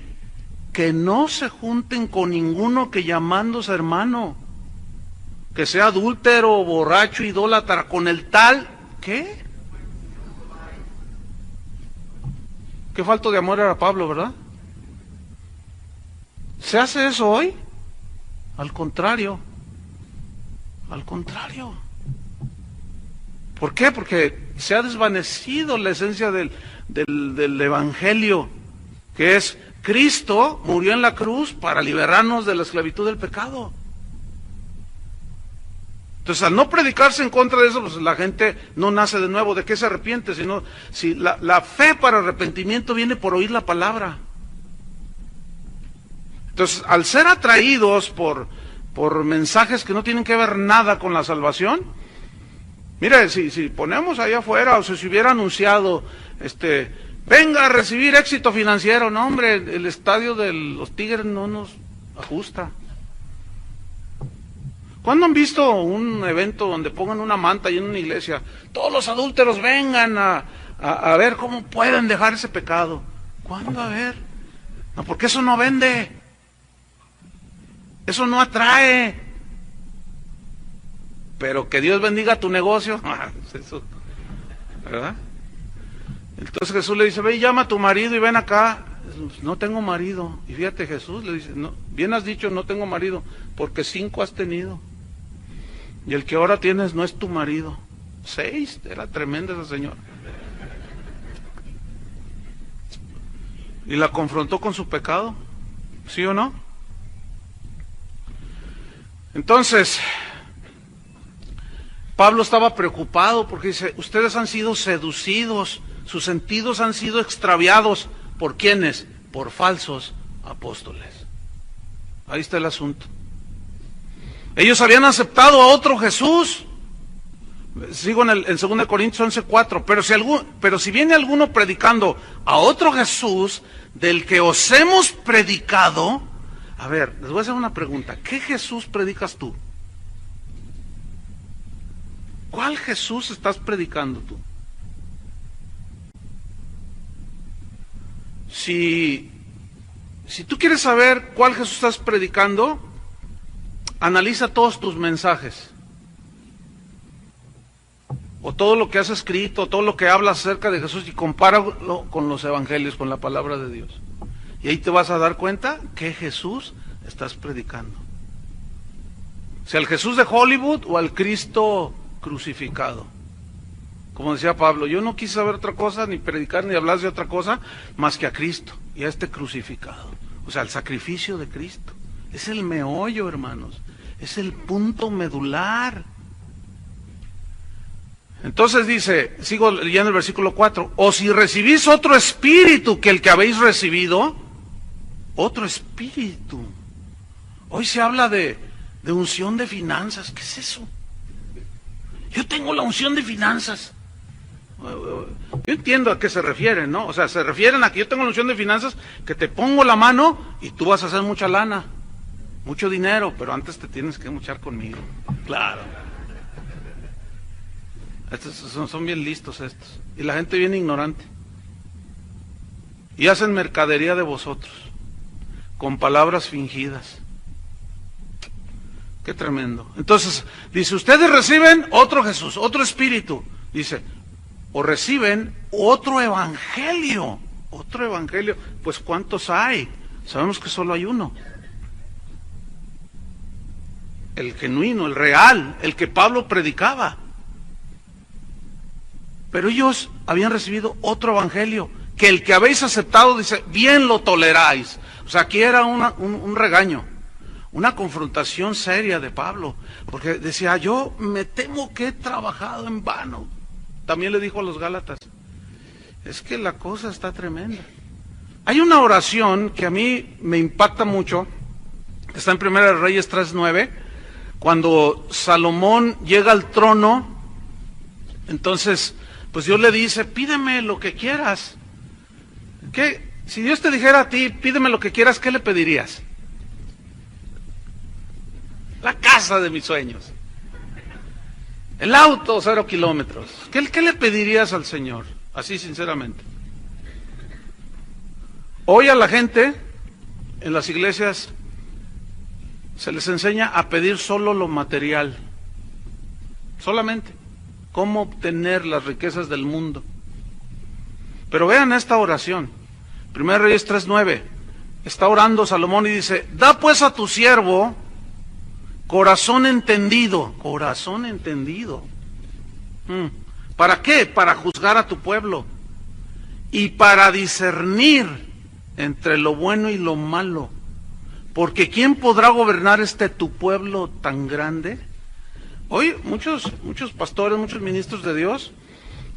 que no se junten con ninguno que llamándose hermano, que sea adúltero, borracho, idólatra, con el tal... ¿Qué? Qué falto de amor era Pablo, ¿verdad? ¿Se hace eso hoy? Al contrario. Al contrario. ¿Por qué? Porque se ha desvanecido la esencia del Evangelio, que es Cristo murió en la cruz para liberarnos de la esclavitud del pecado. Entonces, al no predicarse en contra de eso, pues la gente no nace de nuevo. ¿De qué se arrepiente? Si la fe para arrepentimiento viene por oír la palabra. Entonces, al ser atraídos por mensajes que no tienen que ver nada con la salvación, Mire, si ponemos ahí afuera, o si se hubiera anunciado, venga a recibir éxito financiero, no hombre, el estadio de los Tigres no nos ajusta. ¿Cuándo han visto un evento donde pongan una manta y en una iglesia, todos los adúlteros vengan a ver cómo pueden dejar ese pecado? ¿Cuándo? A ver. No, porque eso no vende. Eso no atrae. Pero que Dios bendiga tu negocio. Eso, ¿verdad? Entonces Jesús le dice, ve y llama a tu marido y ven acá. No tengo marido. Y fíjate, Jesús le dice, no, bien has dicho, no tengo marido, porque 5 has tenido. Y el que ahora tienes no es tu marido. 6, era tremenda esa señora. Y la confrontó con su pecado, ¿sí o no? Entonces, Pablo estaba preocupado porque dice, ustedes han sido seducidos, sus sentidos han sido extraviados. ¿Por quiénes? Por falsos apóstoles. Ahí está el asunto. Ellos habían aceptado a otro Jesús. Sigo en 2 Corintios 11:4. Pero si viene alguno predicando a otro Jesús del que os hemos predicado. A ver, les voy a hacer una pregunta. ¿Qué Jesús predicas tú? ¿Cuál Jesús estás predicando tú? Si tú quieres saber cuál Jesús estás predicando, analiza todos tus mensajes, o todo lo que has escrito, todo lo que hablas acerca de Jesús, y compáralo con los evangelios, con la palabra de Dios. Y ahí te vas a dar cuenta qué Jesús estás predicando. Si al Jesús de Hollywood o al Cristo crucificado. Como decía Pablo, yo no quise saber otra cosa, ni predicar, ni hablar de otra cosa, más que a Cristo y a este crucificado. O sea, el sacrificio de Cristo. Es el meollo, hermanos. Es el punto medular. Entonces dice, sigo leyendo el versículo 4, o si recibís otro espíritu que el que habéis recibido, otro espíritu. Hoy se habla de unción de finanzas. ¿Qué es eso? Yo tengo la unción de finanzas. Yo entiendo a qué se refieren, ¿no? O sea, se refieren a que yo tengo la unción de finanzas, que te pongo la mano y tú vas a hacer mucha lana, mucho dinero, pero antes te tienes que muchar conmigo. Claro. Estos son bien listos estos. Y la gente bien ignorante. Y hacen mercadería de vosotros, con palabras fingidas. Qué tremendo. Entonces, dice, ustedes reciben otro Jesús, otro espíritu. Dice, o reciben otro evangelio. Otro evangelio. Pues ¿cuántos hay? Sabemos que solo hay uno. El genuino, el real, el que Pablo predicaba. Pero ellos habían recibido otro evangelio, que el que habéis aceptado, dice, bien lo toleráis. O sea, aquí era un regaño, una confrontación seria de Pablo, porque decía, yo me temo que he trabajado en vano. También le dijo a los Gálatas, es que la cosa está tremenda. Hay una oración que a mí me impacta mucho, que está en 1 Reyes 3:9, cuando Salomón llega al trono, entonces, pues Dios le dice, pídeme lo que quieras. ¿Qué? Si Dios te dijera a ti, pídeme lo que quieras, ¿qué le pedirías? La casa de mis sueños. El auto, 0 kilómetros. ¿Qué le pedirías al Señor? Así sinceramente. Hoy a la gente, en las iglesias, se les enseña a pedir solo lo material. Solamente. Cómo obtener las riquezas del mundo. Pero vean esta oración. 1 Reyes 3:9. Está orando Salomón y dice, da pues a tu siervo corazón entendido. Corazón entendido. ¿Para qué? Para juzgar a tu pueblo. Y para discernir entre lo bueno y lo malo. Porque ¿quién podrá gobernar tu pueblo tan grande? Hoy muchos pastores, muchos ministros de Dios,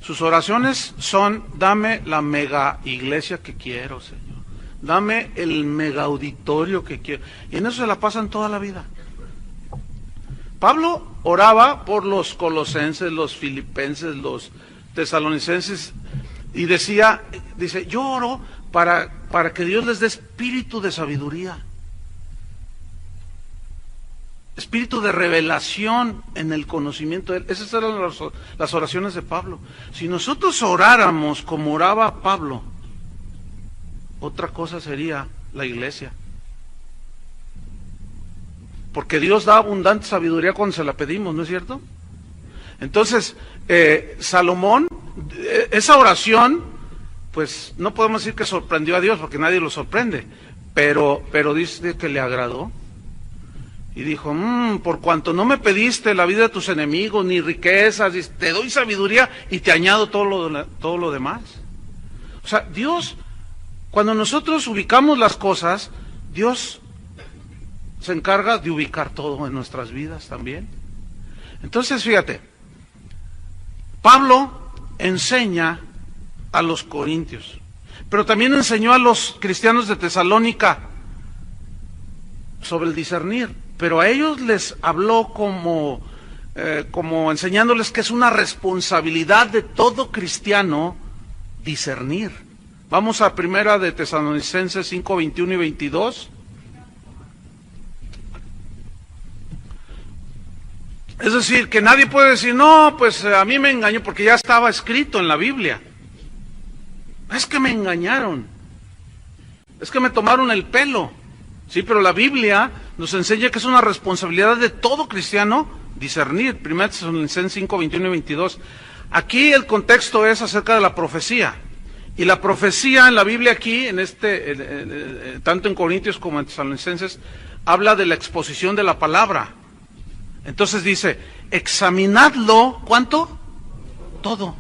sus oraciones son, dame la mega iglesia que quiero, Señor. Dame el mega auditorio que quiero. Y en eso se la pasan toda la vida. Pablo oraba por los colosenses, los filipenses, los tesalonicenses, y dice, yo oro para que Dios les dé espíritu de sabiduría, espíritu de revelación en el conocimiento de Él. Esas eran las oraciones de Pablo. Si nosotros oráramos como oraba Pablo, otra cosa sería la iglesia. Porque Dios da abundante sabiduría cuando se la pedimos, ¿no es cierto? Entonces, Salomón, esa oración, pues no podemos decir que sorprendió a Dios, porque nadie lo sorprende, pero dice que le agradó. Y dijo, por cuanto no me pediste la vida de tus enemigos, ni riquezas, te doy sabiduría y te añado todo lo demás. O sea, Dios, cuando nosotros ubicamos las cosas, Dios se encarga de ubicar todo en nuestras vidas también. Entonces, fíjate, Pablo enseña a los corintios, pero también enseñó a los cristianos de Tesalónica sobre el discernir, pero a ellos les habló como enseñándoles que es una responsabilidad de todo cristiano discernir. Vamos a primera de Tesalonicenses 5, 21 y 22. Es decir, que nadie puede decir, no, pues a mí me engañó, porque ya estaba escrito en la Biblia. Es que me engañaron, es que me tomaron el pelo. Sí, pero la Biblia nos enseña que es una responsabilidad de todo cristiano discernir. 1 Tesalonicenses 5, 21 y 22. Aquí el contexto es acerca de la profecía. Y la profecía en la Biblia aquí, tanto en Corintios como en Tesalonicenses, habla de la exposición de la palabra. Entonces dice, examinadlo, ¿cuánto? Todo.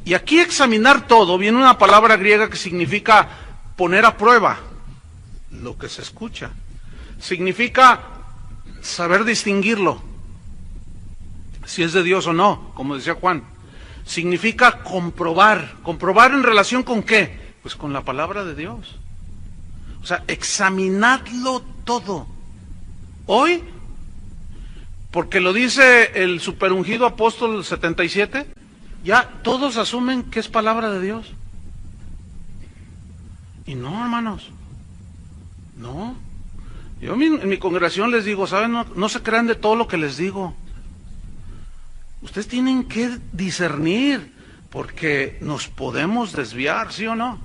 Y aquí examinar todo, viene una palabra griega que significa poner a prueba lo que se escucha. Significa saber distinguirlo, si es de Dios o no, como decía Juan. Significa comprobar. ¿Comprobar en relación con qué? Pues con la palabra de Dios. O sea, examinadlo todo. Hoy, porque lo dice el superungido apóstol 77, ya todos asumen que es palabra de Dios. Y no, hermanos, no. Yo en mi congregación les digo, ¿saben? No se crean de todo lo que les digo. Ustedes tienen que discernir, porque nos podemos desviar, ¿sí o no?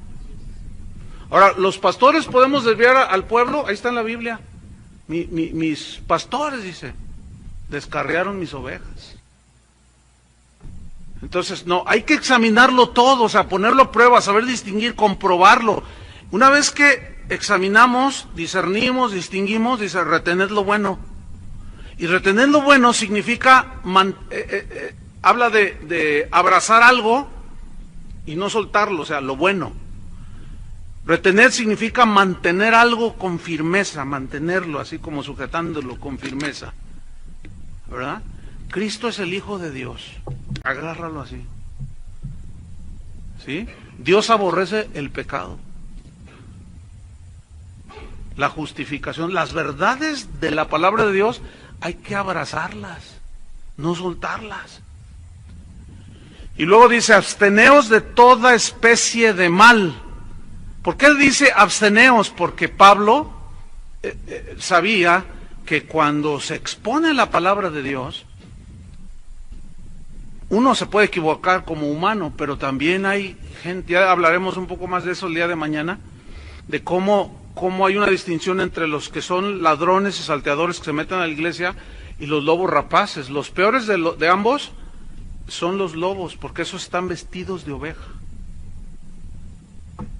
Ahora, los pastores podemos desviar al pueblo, ahí está en la Biblia. Mis pastores, dice, descarriaron mis ovejas. Entonces, no, hay que examinarlo todo, o sea, ponerlo a prueba, saber distinguir, comprobarlo. Una vez que examinamos, discernimos, distinguimos, dice, retened lo bueno. Y retener lo bueno significa, habla de abrazar algo y no soltarlo, o sea, lo bueno. Retener significa mantener algo con firmeza, mantenerlo así como sujetándolo con firmeza, ¿verdad? Cristo es el Hijo de Dios, agárralo así, ¿sí? Dios aborrece el pecado, la justificación, las verdades de la palabra de Dios hay que abrazarlas, no soltarlas. Y luego dice, absteneos de toda especie de mal. ¿Por qué dice absteneos? Porque Pablo sabía que cuando se expone la palabra de Dios, uno se puede equivocar como humano, pero también hay gente, ya hablaremos un poco más de eso el día de mañana, de cómo hay una distinción entre los que son ladrones y salteadores que se meten a la iglesia y los lobos rapaces. Los peores de ambos son los lobos, porque esos están vestidos de oveja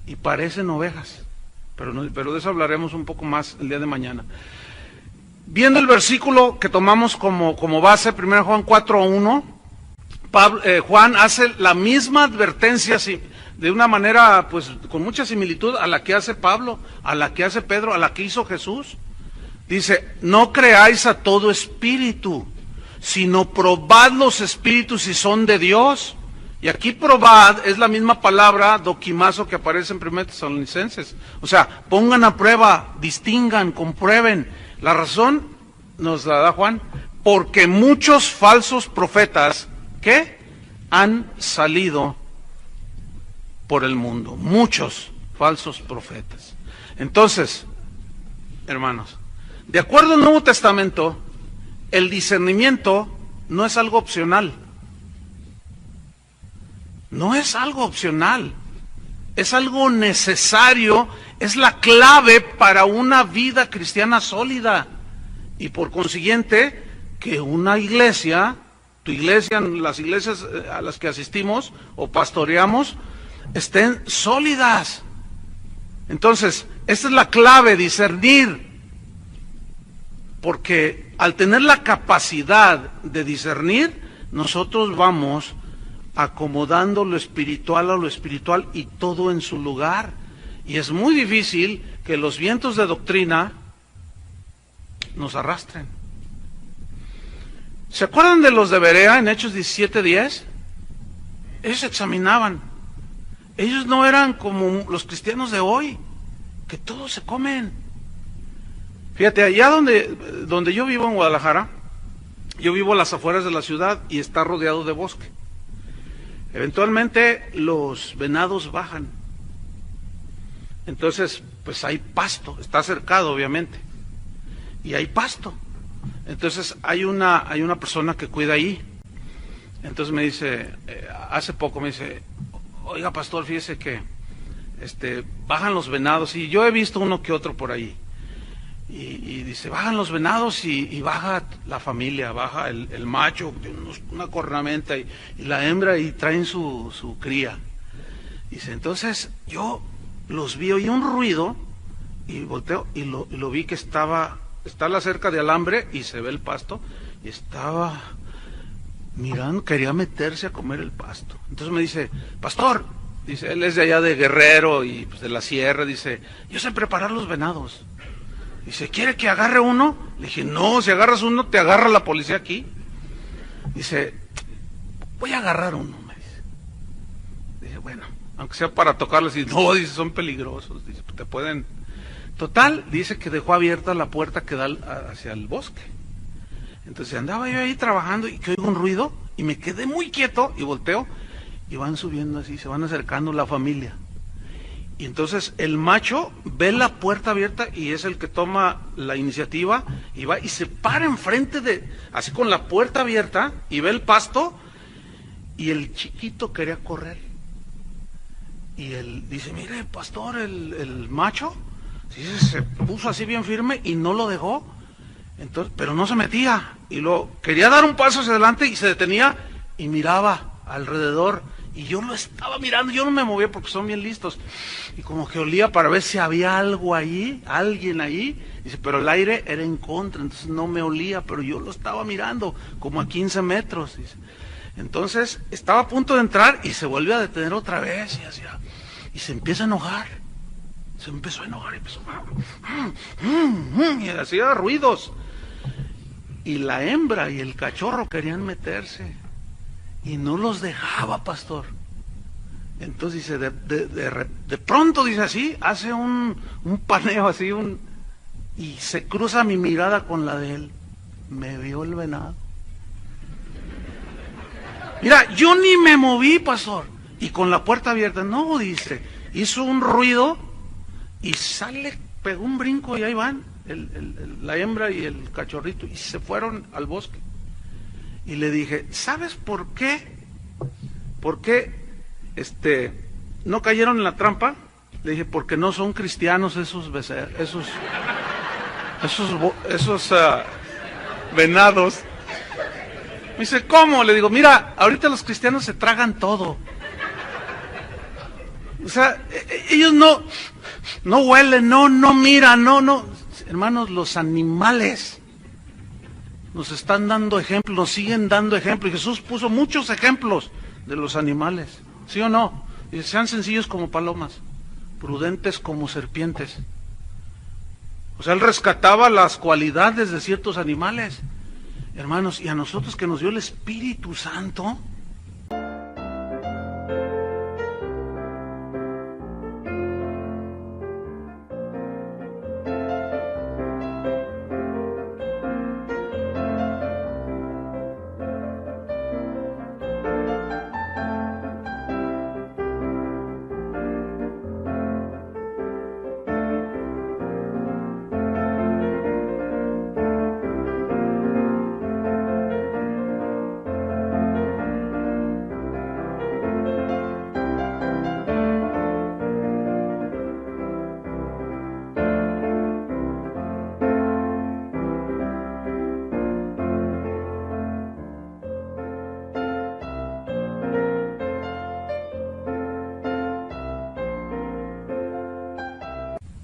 y parecen ovejas, pero de eso hablaremos un poco más el día de mañana. Viendo el versículo que tomamos como base, 1 Juan 4:1, Juan hace la misma advertencia, de una manera pues con mucha similitud a la que hace Pablo, a la que hace Pedro, a la que hizo Jesús. Dice, no creáis a todo espíritu, sino probad los espíritus si son de Dios. Y aquí probad es la misma palabra doquimazo que aparece en 1 Tesalonicenses. O sea, pongan a prueba, distingan, comprueben. La razón nos la da Juan, porque muchos falsos profetas, ¿qué? Han salido por el mundo. Muchos falsos profetas. Entonces, hermanos, de acuerdo al Nuevo Testamento, el discernimiento no es algo opcional. No es algo opcional. Es algo necesario, es la clave para una vida cristiana sólida. Y por consiguiente, que una iglesia, tu iglesia, las iglesias a las que asistimos o pastoreamos, estén sólidas. Entonces, esta es la clave, discernir. Porque al tener la capacidad de discernir, nosotros vamos acomodando lo espiritual a lo espiritual y todo en su lugar. Y es muy difícil que los vientos de doctrina nos arrastren. ¿Se acuerdan de los de Berea en Hechos 17:10? Ellos examinaban. Ellos no eran como los cristianos de hoy, que todos se comen. Fíjate, allá donde yo vivo en Guadalajara, yo vivo a las afueras de la ciudad y está rodeado de bosque. Eventualmente los venados bajan. Entonces, pues hay pasto, está cercado obviamente. Y hay pasto. Entonces hay una persona que cuida ahí. Entonces me dice, hace poco me dice, oiga pastor, fíjese que bajan los venados, y yo he visto uno que otro por ahí. Y dice, bajan los venados y baja la familia, baja el macho, una cornamenta, y la hembra, y traen su cría. Dice, entonces yo los vi, oí un ruido, y volteo, y lo vi que está la cerca de alambre, y se ve el pasto, y estaba mirando, quería meterse a comer el pasto. Entonces me dice, pastor, dice, él es de allá de Guerrero, y pues de la sierra, dice, yo sé preparar los venados. Dice, ¿quiere que agarre uno? Le dije, no, si agarras uno, te agarra la policía aquí. Dice, voy a agarrar uno, me dice. Dije, bueno, aunque sea para tocarlos. Y no, dice, son peligrosos. Dice, te pueden... Total, dice que dejó abierta la puerta que da hacia el bosque. Entonces andaba yo ahí trabajando y que oigo un ruido y me quedé muy quieto y volteo y van subiendo así, se van acercando la familia. Y entonces el macho ve la puerta abierta y es el que toma la iniciativa y va y se para enfrente así con la puerta abierta, y ve el pasto, y el chiquito quería correr. Y él dice, mire pastor, el macho, sí, se puso así bien firme y no lo dejó. Entonces, pero no se metía, y luego quería dar un paso hacia adelante y se detenía y miraba alrededor. Y yo lo estaba mirando, yo no me movía porque son bien listos. Y como que olía para ver si había algo ahí, alguien ahí. Dice, pero el aire era en contra, entonces no me olía, pero yo lo estaba mirando, como a 15 metros. Dice. Entonces estaba a punto de entrar y se vuelve a detener otra vez y se empieza a enojar. Se empezó a enojar y empezó y hacía ruidos. Y la hembra y el cachorro querían meterse. Y no los dejaba, pastor. Entonces dice, de pronto dice así, hace un paneo así, y se cruza mi mirada con la de él. Me vio el venado. Mira, yo ni me moví, pastor. Y con la puerta abierta, no, dice, hizo un ruido y pegó un brinco y ahí van, la hembra y el cachorrito, y se fueron al bosque. Y le dije, ¿sabes por qué? ¿Por qué no cayeron en la trampa? Le dije, porque no son cristianos esos venados. Me dice, ¿cómo? Le digo, mira, ahorita los cristianos se tragan todo. O sea, ellos no huelen, no miran, no. Hermanos, los animales nos están dando ejemplos, nos siguen dando ejemplos. Y Jesús puso muchos ejemplos de los animales, ¿sí o no? Dice, sean sencillos como palomas, prudentes como serpientes. O sea, él rescataba las cualidades de ciertos animales. Hermanos, y a nosotros que nos dio el Espíritu Santo,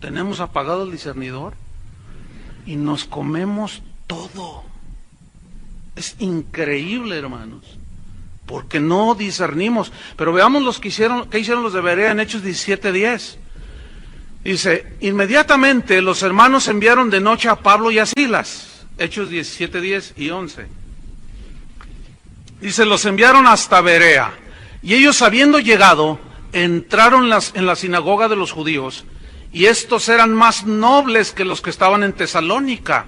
tenemos apagado el discernidor y nos comemos todo. Es increíble, hermanos, porque no discernimos. Pero veamos qué hicieron los de Berea en Hechos 17:10. Dice, inmediatamente los hermanos enviaron de noche a Pablo y a Silas. Hechos 17:10 y 11. Dice, los enviaron hasta Berea. Y ellos, habiendo llegado, entraron en la sinagoga de los judíos. Y estos eran más nobles que los que estaban en Tesalónica,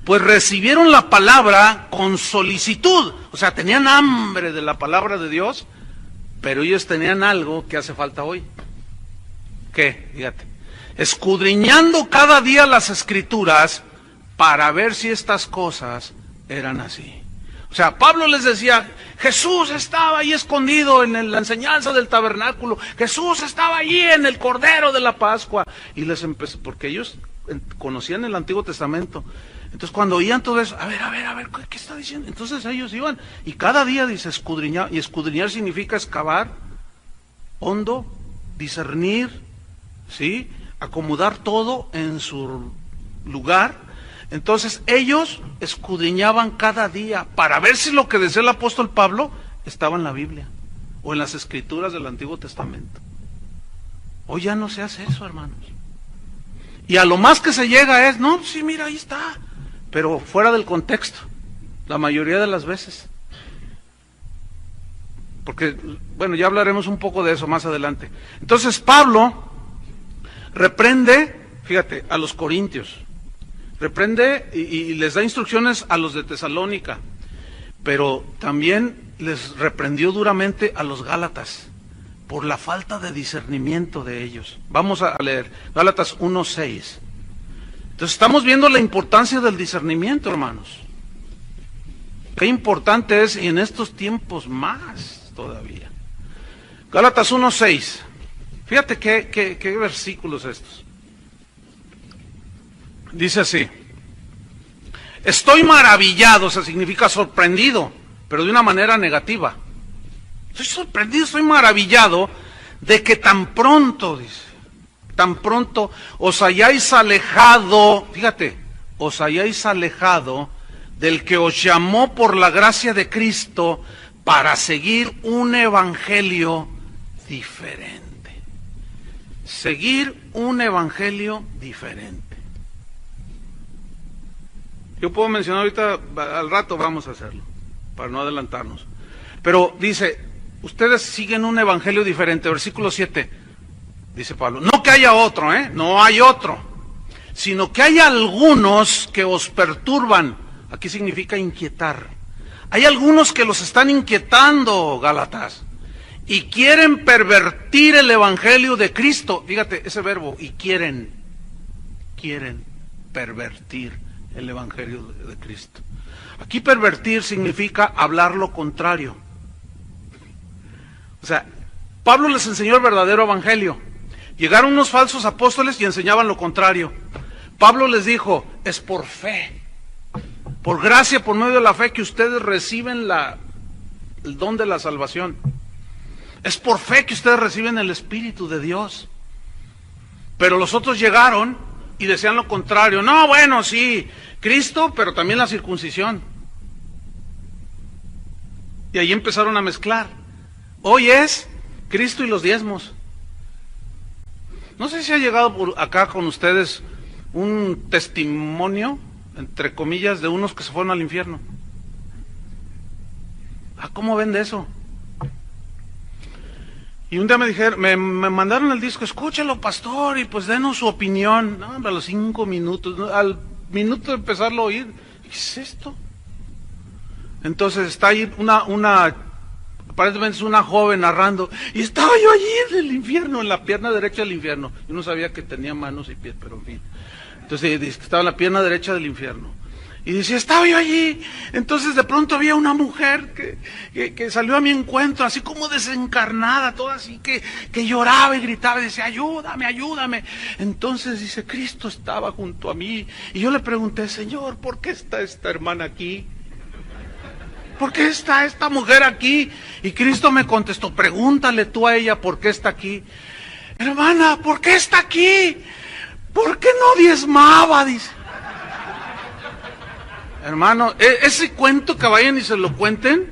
pues recibieron la palabra con solicitud. O sea, tenían hambre de la palabra de Dios, pero ellos tenían algo que hace falta hoy. ¿Qué? Fíjate. Escudriñando cada día las Escrituras para ver si estas cosas eran así. O sea, Pablo les decía, Jesús estaba ahí escondido en la enseñanza del tabernáculo, Jesús estaba allí en el Cordero de la Pascua. Y les empezó, porque ellos conocían el Antiguo Testamento. Entonces cuando oían todo eso, a ver, ¿qué está diciendo? Entonces ellos iban, y cada día dice escudriñar, y escudriñar significa excavar hondo, discernir, ¿sí? Acomodar todo en su lugar. Entonces ellos escudriñaban cada día para ver si lo que decía el apóstol Pablo estaba en la Biblia o en las Escrituras del Antiguo Testamento. Hoy ya no se hace eso, hermanos. Y a lo más que se llega es, no, sí, mira, ahí está, pero fuera del contexto, la mayoría de las veces. Porque, bueno, ya hablaremos un poco de eso más adelante. Entonces Pablo reprende, fíjate, a los corintios, reprende y les da instrucciones a los de Tesalónica, pero también les reprendió duramente a los gálatas por la falta de discernimiento de ellos. Vamos a leer Gálatas 1:6. Entonces estamos viendo la importancia del discernimiento, hermanos. Qué importante es, y en estos tiempos más todavía. Gálatas 1:6. Fíjate qué versículos estos. Dice así: estoy maravillado, o sea, significa sorprendido, pero de una manera negativa. Estoy sorprendido, estoy maravillado de que tan pronto, dice, tan pronto os hayáis alejado, fíjate, os hayáis alejado del que os llamó por la gracia de Cristo para seguir un evangelio diferente. Seguir un evangelio diferente. Yo puedo mencionar ahorita, al rato vamos a hacerlo, para no adelantarnos. Pero dice, ustedes siguen un evangelio diferente. Versículo 7, dice Pablo, no que haya otro, no hay otro, sino que hay algunos que os perturban. Aquí significa inquietar. Hay algunos que los están inquietando, Gálatas, y quieren pervertir el evangelio de Cristo. Fíjate ese verbo, y quieren pervertir el evangelio de Cristo. Aquí pervertir significa hablar lo contrario. O sea, Pablo les enseñó el verdadero evangelio. Llegaron unos falsos apóstoles y enseñaban lo contrario. Pablo les dijo, es por fe, por gracia, por medio de la fe que ustedes reciben el don de la salvación. Es por fe que ustedes reciben el Espíritu de Dios. Pero los otros llegaron y decían lo contrario. No, bueno, sí, Cristo, pero también la circuncisión. Y ahí empezaron a mezclar. Hoy es Cristo y los diezmos. No sé si ha llegado por acá con ustedes un testimonio, entre comillas, de unos que se fueron al infierno. ¿Cómo ven de eso? Y un día me dijeron, me mandaron el disco, escúchalo, pastor, y pues denos su opinión. No, a los 5 minutos, ¿no? Al minuto de empezarlo a oír, ¿qué es esto? Entonces está ahí aparentemente es una joven narrando, y estaba yo allí en el infierno, en la pierna derecha del infierno. Yo no sabía que tenía manos y pies, pero en fin. Entonces dice que estaba en la pierna derecha del infierno. Y dice, estaba yo allí. Entonces de pronto había una mujer que salió a mi encuentro, así como desencarnada, toda así, que lloraba y gritaba y decía, ayúdame, ayúdame. Entonces dice, Cristo estaba junto a mí. Y yo le pregunté, Señor, ¿por qué está esta hermana aquí? ¿Por qué está esta mujer aquí? Y Cristo me contestó, pregúntale tú a ella por qué está aquí. Hermana, ¿por qué está aquí? ¿por qué no diezmaba? Dice. Hermano, ese cuento que vayan y se lo cuenten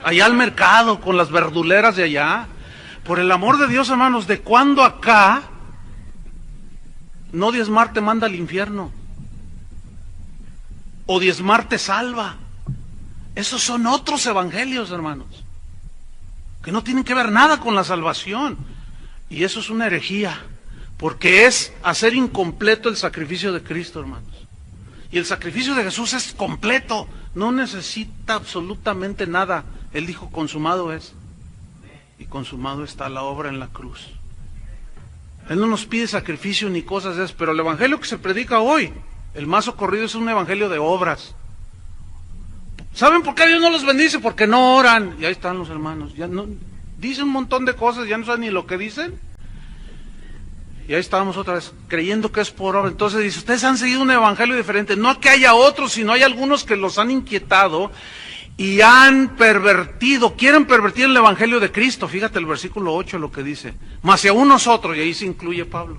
allá al mercado con las verduleras de allá. Por el amor de Dios, hermanos, ¿de cuándo acá no diezmar te manda al infierno? O diezmar te salva. Esos son otros evangelios, hermanos, que no tienen que ver nada con la salvación. Y eso es una herejía, porque es hacer incompleto el sacrificio de Cristo, hermanos. Y el sacrificio de Jesús es completo, no necesita absolutamente nada. Él dijo, consumado es. Y consumado está la obra en la cruz. Él no nos pide sacrificio ni cosas de eso, pero el evangelio que se predica hoy, el más socorrido, es un evangelio de obras. ¿Saben por qué Dios no los bendice? Porque no oran. Y ahí están los hermanos. Ya no, dicen un montón de cosas, ya no saben ni lo que dicen. Y ahí estábamos otra vez, creyendo que es por obra. Entonces dice, ustedes han seguido un evangelio diferente. No que haya otros, sino hay algunos que los han inquietado y han pervertido, quieren pervertir el evangelio de Cristo. Fíjate el versículo 8 lo que dice. Mas si aún nosotros, y ahí se incluye Pablo.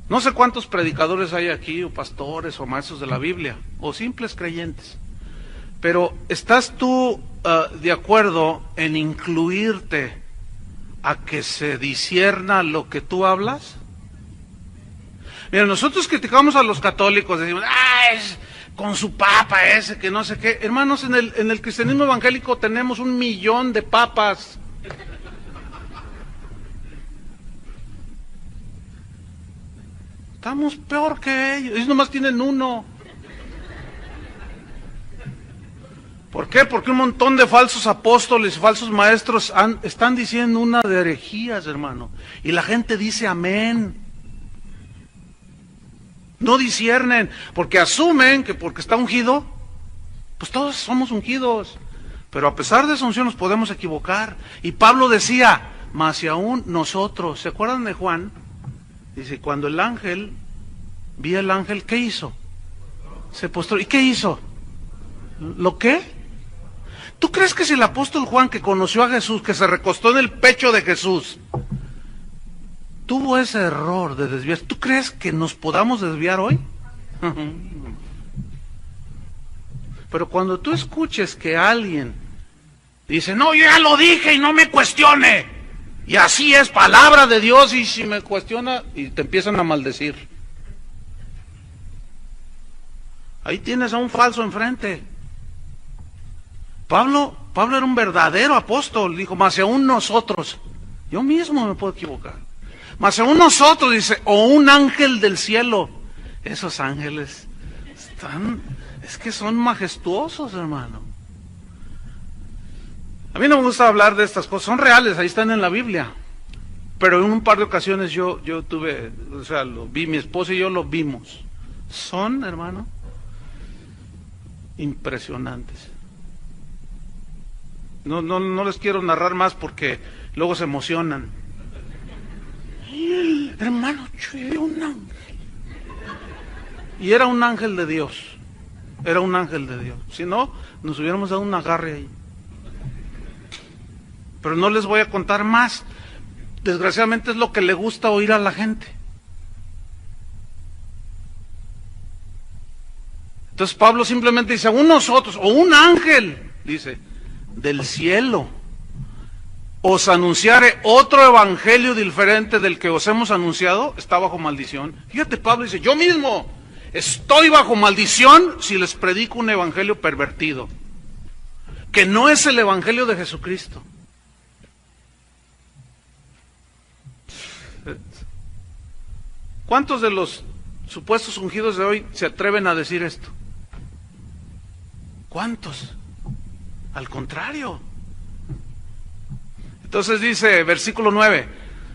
No sé cuántos predicadores hay aquí, o pastores, o maestros de la Biblia, o simples creyentes. Pero ¿estás tú de acuerdo en incluirte a que se discierna lo que tú hablas? Mira, nosotros criticamos a los católicos, decimos, con su papa ese, que no sé qué. Hermanos, en el cristianismo evangélico tenemos 1 millón de papas. Estamos peor que ellos nomás tienen uno. ¿Por qué? Porque un montón de falsos apóstoles, falsos maestros están diciendo una de herejías, hermano. Y la gente dice amén. No disciernen, porque asumen que porque está ungido, pues todos somos ungidos. Pero a pesar de esa unción nos podemos equivocar. Y Pablo decía, mas si aún nosotros, ¿se acuerdan de Juan? Dice, cuando el ángel, vi el ángel, ¿qué hizo? Se postró. ¿Y qué hizo? ¿Lo qué? ¿Tú crees que si el apóstol Juan, que conoció a Jesús, que se recostó en el pecho de Jesús, tuvo ese error de desviar, ¿tú crees que nos podamos desviar hoy? Pero cuando tú escuches que alguien dice, no, yo ya lo dije y no me cuestione, y así es, palabra de Dios, y si me cuestiona, y te empiezan a maldecir, ahí tienes a un falso enfrente. Pablo era un verdadero apóstol, dijo, mas si aún nosotros, yo mismo me puedo equivocar, mas si aún nosotros, dice, o un ángel del cielo. Esos ángeles es que son majestuosos, hermano. A mí no me gusta hablar de estas cosas, son reales, ahí están en la Biblia. Pero en un par de ocasiones yo tuve, o sea, lo vi, mi esposa y yo lo vimos. Son, hermano, impresionantes. No les quiero narrar más porque luego se emocionan. Hermano, yo vi un ángel. Y era un ángel de Dios. Era un ángel de Dios. Si no, nos hubiéramos dado un agarre ahí. Pero no les voy a contar más. Desgraciadamente es lo que le gusta oír a la gente. Entonces Pablo simplemente dice, aún nosotros, o un ángel, dice, del cielo, os anunciare otro evangelio diferente del que os hemos anunciado, está bajo maldición. Fíjate, Pablo dice, yo mismo estoy bajo maldición si les predico un evangelio pervertido, que no es el evangelio de Jesucristo. ¿Cuántos de los supuestos ungidos de hoy se atreven a decir esto? ¿Cuántos? Al contrario. Entonces dice, versículo 9,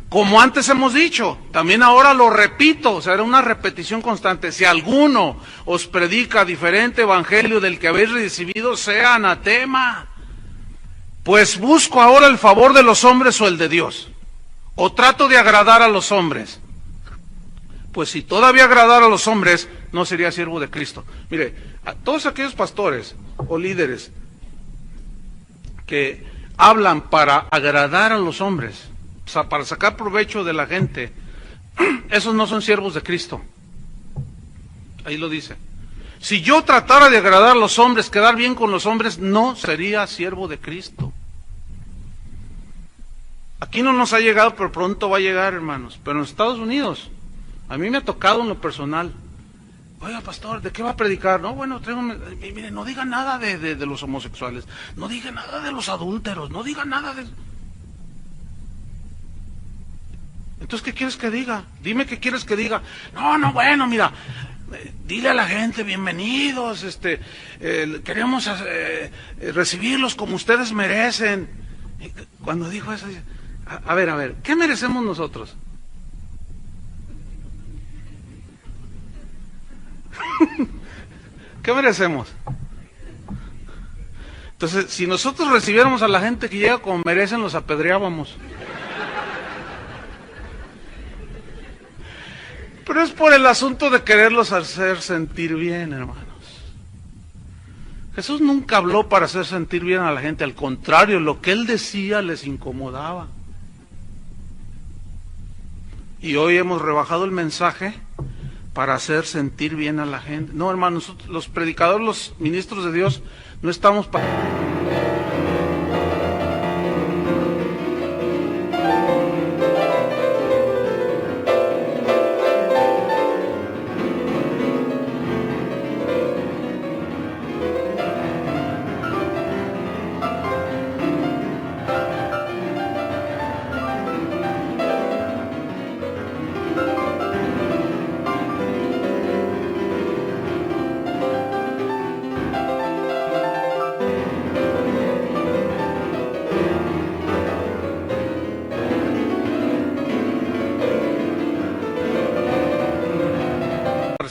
como antes hemos dicho, también ahora lo repito, o sea, era una repetición constante, si alguno os predica diferente evangelio del que habéis recibido, sea anatema. Pues busco ahora el favor de los hombres o el de Dios, o trato de agradar a los hombres. Pues si todavía agradara a los hombres, no sería siervo de Cristo. Mire, a todos aquellos pastores o líderes que hablan para agradar a los hombres, o sea, para sacar provecho de la gente, Esos no son siervos de Cristo. Ahí lo dice. Si yo tratara de agradar a los hombres, quedar bien con los hombres, no sería siervo de Cristo. Aquí no nos ha llegado, pero pronto va a llegar, hermanos. Pero en Estados Unidos, a mí me ha tocado en lo personal. Oiga, pastor, ¿de qué va a predicar? No, bueno, mire, no diga nada de los homosexuales, no diga nada de los adúlteros, no diga nada de... Entonces, ¿qué quieres que diga? Dime qué quieres que diga. No, bueno, mira, dile a la gente, bienvenidos, queremos recibirlos como ustedes merecen. Y cuando dijo eso, a ver, ¿qué merecemos nosotros? ¿Qué merecemos? Entonces, si nosotros recibiéramos a la gente que llega como merecen, los apedreábamos. Pero es por el asunto de quererlos hacer sentir bien, hermanos. Jesús nunca habló para hacer sentir bien a la gente, al contrario, lo que Él decía les incomodaba. Y hoy hemos rebajado el mensaje para hacer sentir bien a la gente. No, hermanos, nosotros, los predicadores, los ministros de Dios, no estamos para...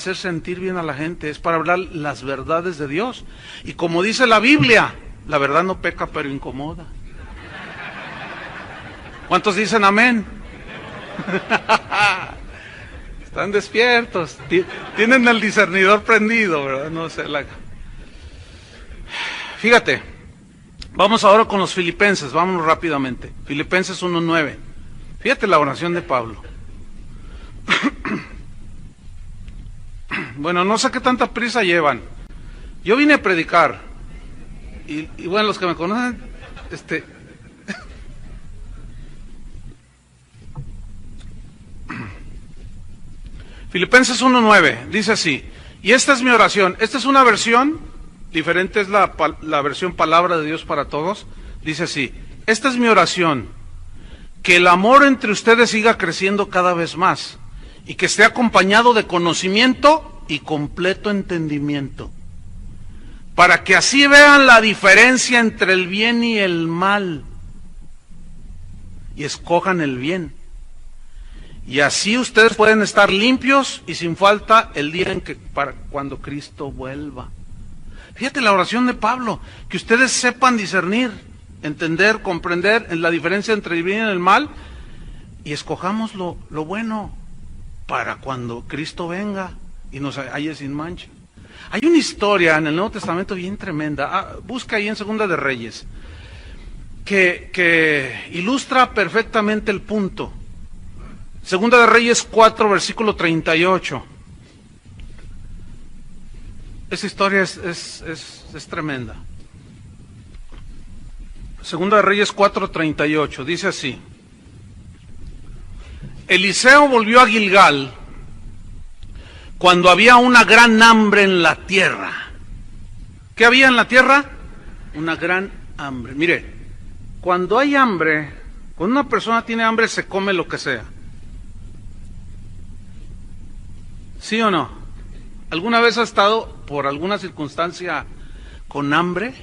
hacer sentir bien a la gente, es para hablar las verdades de Dios. Y como dice la Biblia, la verdad no peca pero incomoda. ¿Cuántos dicen amén? Están despiertos, tienen el discernidor prendido, ¿verdad? No sé, Fíjate, vamos ahora con los Filipenses, vámonos rápidamente. Filipenses 1:9. Fíjate la oración de Pablo. Bueno, no sé qué tanta prisa llevan. Yo vine a predicar. Y bueno, los que me conocen, Filipenses 1:9, dice así. Y esta es mi oración. Esta es una versión, diferente es la versión palabra de Dios para todos. Dice así. Esta es mi oración. Que el amor entre ustedes siga creciendo cada vez más. Y que esté acompañado de conocimiento y completo entendimiento, para que así vean la diferencia entre el bien y el mal, y escojan el bien, y así ustedes pueden estar limpios y sin falta el día en que cuando Cristo vuelva. Fíjate la oración de Pablo, que ustedes sepan discernir, entender, comprender en la diferencia entre el bien y el mal, y escojamos lo bueno para cuando Cristo venga y nos halle sin mancha. Hay una historia en el Nuevo Testamento bien tremenda, busca ahí en Segunda de Reyes, que ilustra perfectamente el punto. Segunda de Reyes 4, versículo 38. Esa historia es tremenda. Segunda de Reyes 4:38, dice así. Eliseo volvió a Gilgal cuando había una gran hambre en la tierra. ¿Qué había en la tierra? Una gran hambre. Mire, cuando hay hambre, cuando una persona tiene hambre, se come lo que sea. ¿Sí o no? ¿Alguna vez ha estado por alguna circunstancia con hambre?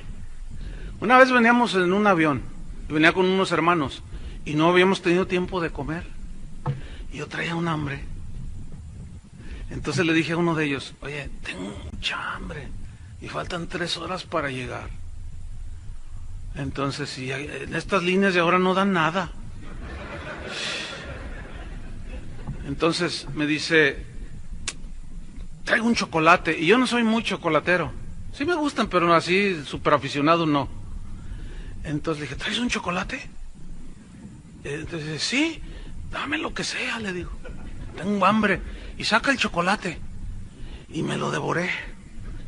Una vez veníamos en un avión, venía con unos hermanos, y no habíamos tenido tiempo de comer. Y yo traía un hambre. Entonces le dije a uno de ellos, oye, tengo mucha hambre y faltan 3 horas para llegar. Entonces, si en estas líneas de ahora no dan nada. Entonces me dice, traigo un chocolate. Y yo no soy muy chocolatero. Sí me gustan, pero así súper aficionado no. Entonces le dije, ¿traes un chocolate? Entonces, sí, dame lo que sea, le digo. tengo hambre. Y saca el chocolate. Y me lo devoré.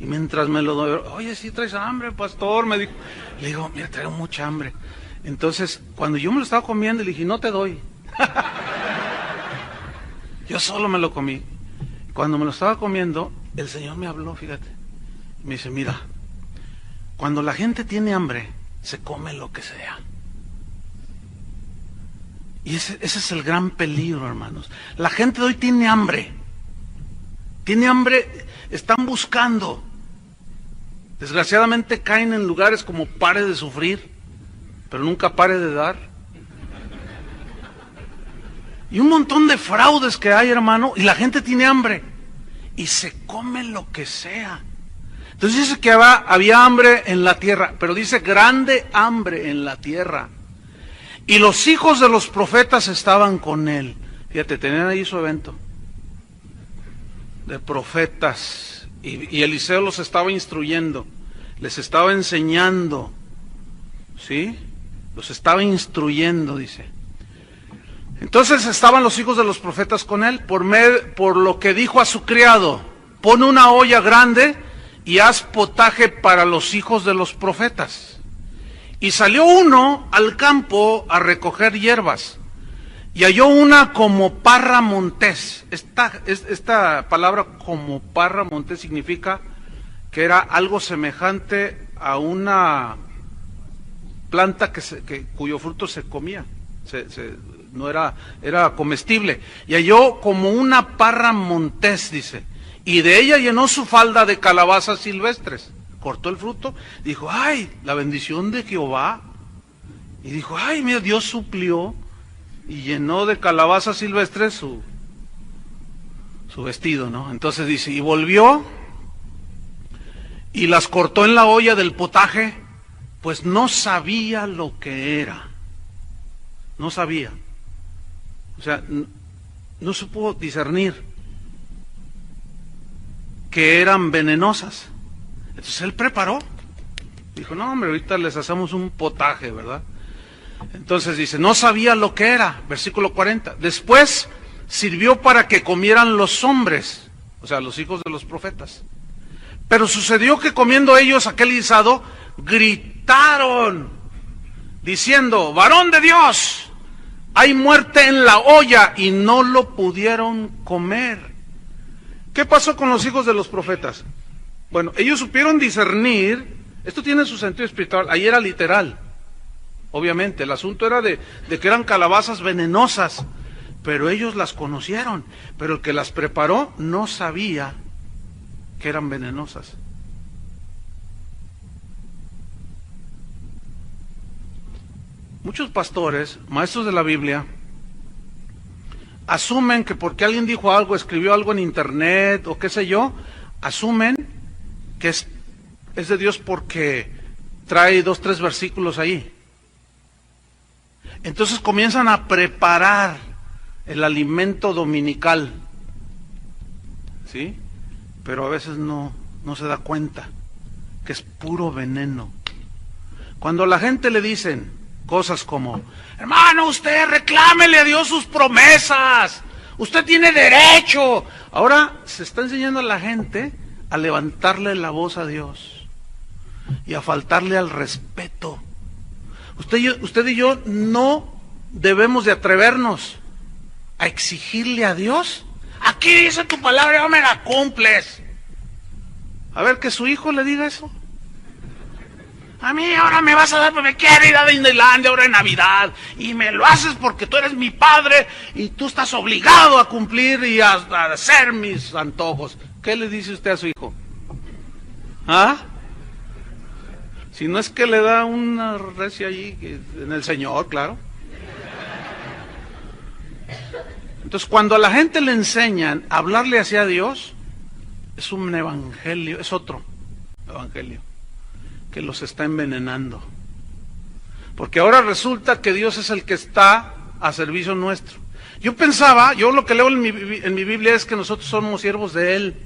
Y mientras me lo devoré, oye, ¿sí traes hambre, pastor? Me dijo. Le digo, mira, traigo mucha hambre. Entonces, cuando yo me lo estaba comiendo, le dije, no te doy. Yo solo me lo comí. Cuando me lo estaba comiendo, el Señor me habló, fíjate. Me dice, mira, cuando la gente tiene hambre, se come lo que sea. Y ese es el gran peligro, hermanos. La gente de hoy tiene hambre. Tiene hambre, están buscando. Desgraciadamente caen en lugares como pare de sufrir, pero nunca pare de dar. Y un montón de fraudes que hay, hermano, y la gente tiene hambre. Y se come lo que sea. Entonces dice que había hambre en la tierra, pero dice grande hambre en la tierra. Y los hijos de los profetas estaban con él. Fíjate, tenían ahí su evento de profetas. Y Eliseo los estaba instruyendo, les estaba enseñando. ¿Sí? Los estaba instruyendo, dice. Entonces estaban los hijos de los profetas con él, por lo que dijo a su criado, pon una olla grande y haz potaje para los hijos de los profetas. Y salió uno al campo a recoger hierbas, y halló una como parra montés. Esta palabra como parra montés significa que era algo semejante a una planta cuyo fruto se comía, no era comestible. Y halló como una parra montés, dice, y de ella llenó su falda de calabazas silvestres. Cortó el fruto, dijo, ay, la bendición de Jehová. Y dijo, ay, mira, Dios suplió, y llenó de calabazas silvestres su vestido, ¿no? Entonces dice, y volvió, y las cortó en la olla del potaje, pues no sabía lo que era. No sabía. O sea, no supo discernir que eran venenosas. Entonces él preparó. Dijo, no hombre, ahorita les hacemos un potaje, ¿verdad? Entonces dice, no sabía lo que era. Versículo 40. Después sirvió para que comieran los hombres, o sea, los hijos de los profetas. Pero sucedió que comiendo ellos aquel guisado, gritaron, diciendo, varón de Dios, hay muerte en la olla, y no lo pudieron comer. ¿Qué pasó con los hijos de los profetas? Bueno, ellos supieron discernir, esto tiene su sentido espiritual, ahí era literal, obviamente, el asunto era de que eran calabazas venenosas, pero ellos las conocieron, pero el que las preparó no sabía que eran venenosas. Muchos pastores, maestros de la Biblia, asumen que porque alguien dijo algo, escribió algo en internet o qué sé yo, asumen que es de Dios porque trae 2, 3 versículos ahí. Entonces comienzan a preparar el alimento dominical, ¿sí? Pero a veces no se da cuenta que es puro veneno. Cuando a la gente le dicen cosas como, hermano, usted reclámele a Dios sus promesas, usted tiene derecho. Ahora se está enseñando a la gente a levantarle la voz a Dios y a faltarle al respeto. Usted y yo no debemos de atrevernos a exigirle a Dios. Aquí dice tu palabra, no me la cumples. A ver, que su hijo le diga eso. A mí ahora me vas a dar, porque me quiero ir a Disneylandia ahora en Navidad, y me lo haces porque tú eres mi padre y tú estás obligado a cumplir y a hacer mis antojos. ¿Qué le dice usted a su hijo? ¿Ah? Si no es que le da una recia allí en el Señor, claro. Entonces, cuando a la gente le enseñan a hablarle hacia Dios, es un evangelio, es otro evangelio que los está envenenando. Porque ahora resulta que Dios es el que está a servicio nuestro. Yo lo que leo en mi Biblia es que nosotros somos siervos de Él.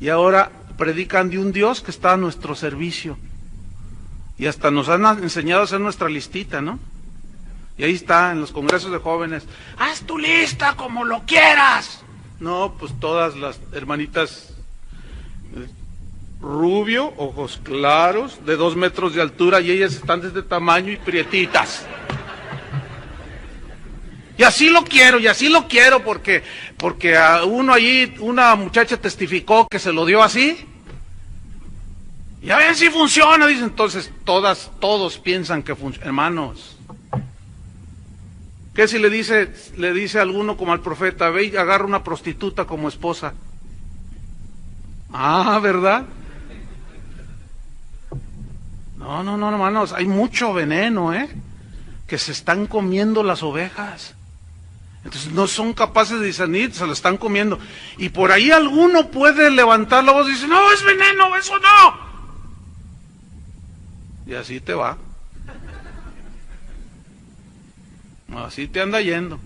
Y ahora predican de un Dios que está a nuestro servicio. Y hasta nos han enseñado a hacer nuestra listita, ¿no? Y ahí está, en los congresos de jóvenes, haz tu lista como lo quieras. No, pues todas las hermanitas rubio, ojos claros, de 2 metros de altura, y ellas están de este tamaño y prietitas. Y así lo quiero, porque a uno allí, una muchacha testificó que se lo dio así. Ya ven si funciona, dicen. Entonces todos piensan que funciona. Hermanos, ¿qué si le dice a alguno como al profeta, ve y agarra una prostituta como esposa? Ah, ¿verdad? No, hermanos, hay mucho veneno, que se están comiendo las ovejas. Entonces no son capaces de discernir, se lo están comiendo. Y por ahí alguno puede levantar la voz y decir, no, es veneno, eso no. Y así te va. Así te anda yendo.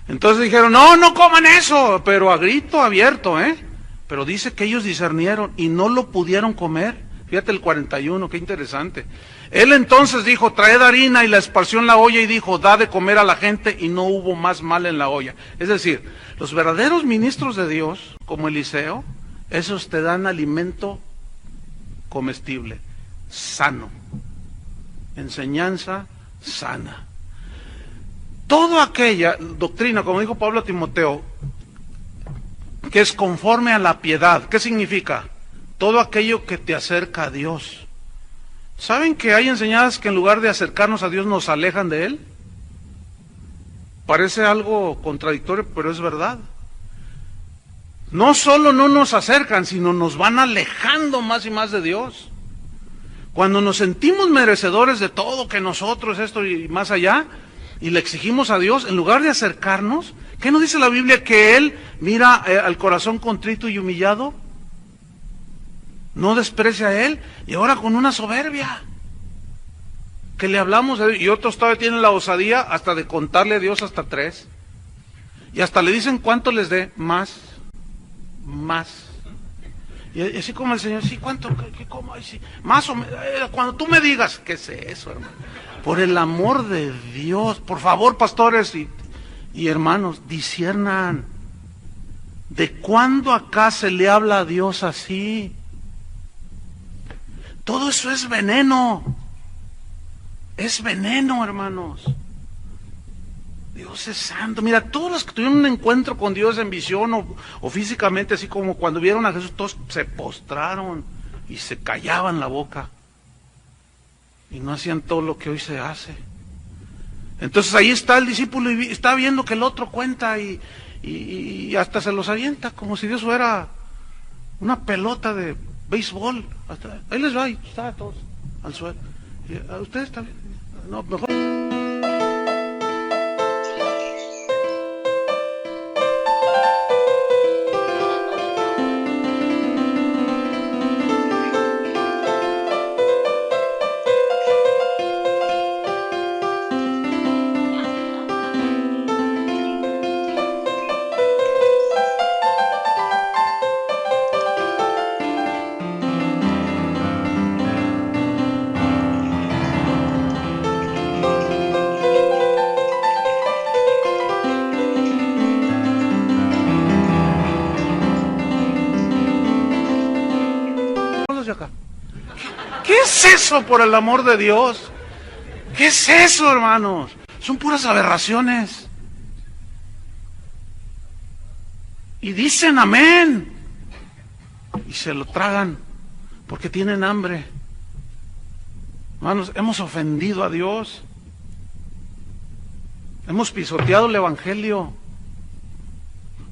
Entonces dijeron, no coman eso, pero a grito abierto, Pero dice que ellos discernieron y no lo pudieron comer. Fíjate el 41, qué interesante. Él entonces dijo, traed harina, y la esparció en la olla y dijo, da de comer a la gente, y no hubo más mal en la olla. Es decir, los verdaderos ministros de Dios, como Eliseo, esos te dan alimento comestible, sano, enseñanza sana. Toda aquella doctrina, como dijo Pablo a Timoteo, que es conforme a la piedad. ¿Qué significa? Todo aquello que te acerca a Dios. ¿Saben que hay enseñanzas que en lugar de acercarnos a Dios nos alejan de Él? Parece algo contradictorio, pero es verdad. No solo no nos acercan, sino nos van alejando más y más de Dios. Cuando nos sentimos merecedores de todo, que nosotros, esto y más allá, y le exigimos a Dios, en lugar de acercarnos, ¿qué nos dice la Biblia? Que Él mira al corazón contrito y humillado. No desprecia a Él, y ahora con una soberbia, que le hablamos a Dios, y otros todavía tienen la osadía hasta de contarle a Dios hasta 3, y hasta le dicen cuánto les dé, más, y así como el Señor, sí, ¿cuánto? ¿Cómo? Sí, más o menos, cuando tú me digas, ¿qué es eso, hermano? Por el amor de Dios, por favor, pastores y hermanos, disciernan, ¿de cuándo acá se le habla a Dios así? Todo eso es veneno, hermanos. Dios es santo. Mira, todos los que tuvieron un encuentro con Dios en visión o físicamente, así como cuando vieron a Jesús, todos se postraron y se callaban la boca y no hacían todo lo que hoy se hace. Entonces ahí está el discípulo y está viendo que el otro cuenta y hasta se los avienta como si Dios fuera una pelota de béisbol. Ahí les va y está todos al suelo. ¿A ustedes también? No, mejor. ¿Qué es eso, por el amor de Dios? ¿Qué es eso, hermanos? Son puras aberraciones. Y dicen amén. Y se lo tragan porque tienen hambre. Hermanos, hemos ofendido a Dios. Hemos pisoteado el Evangelio.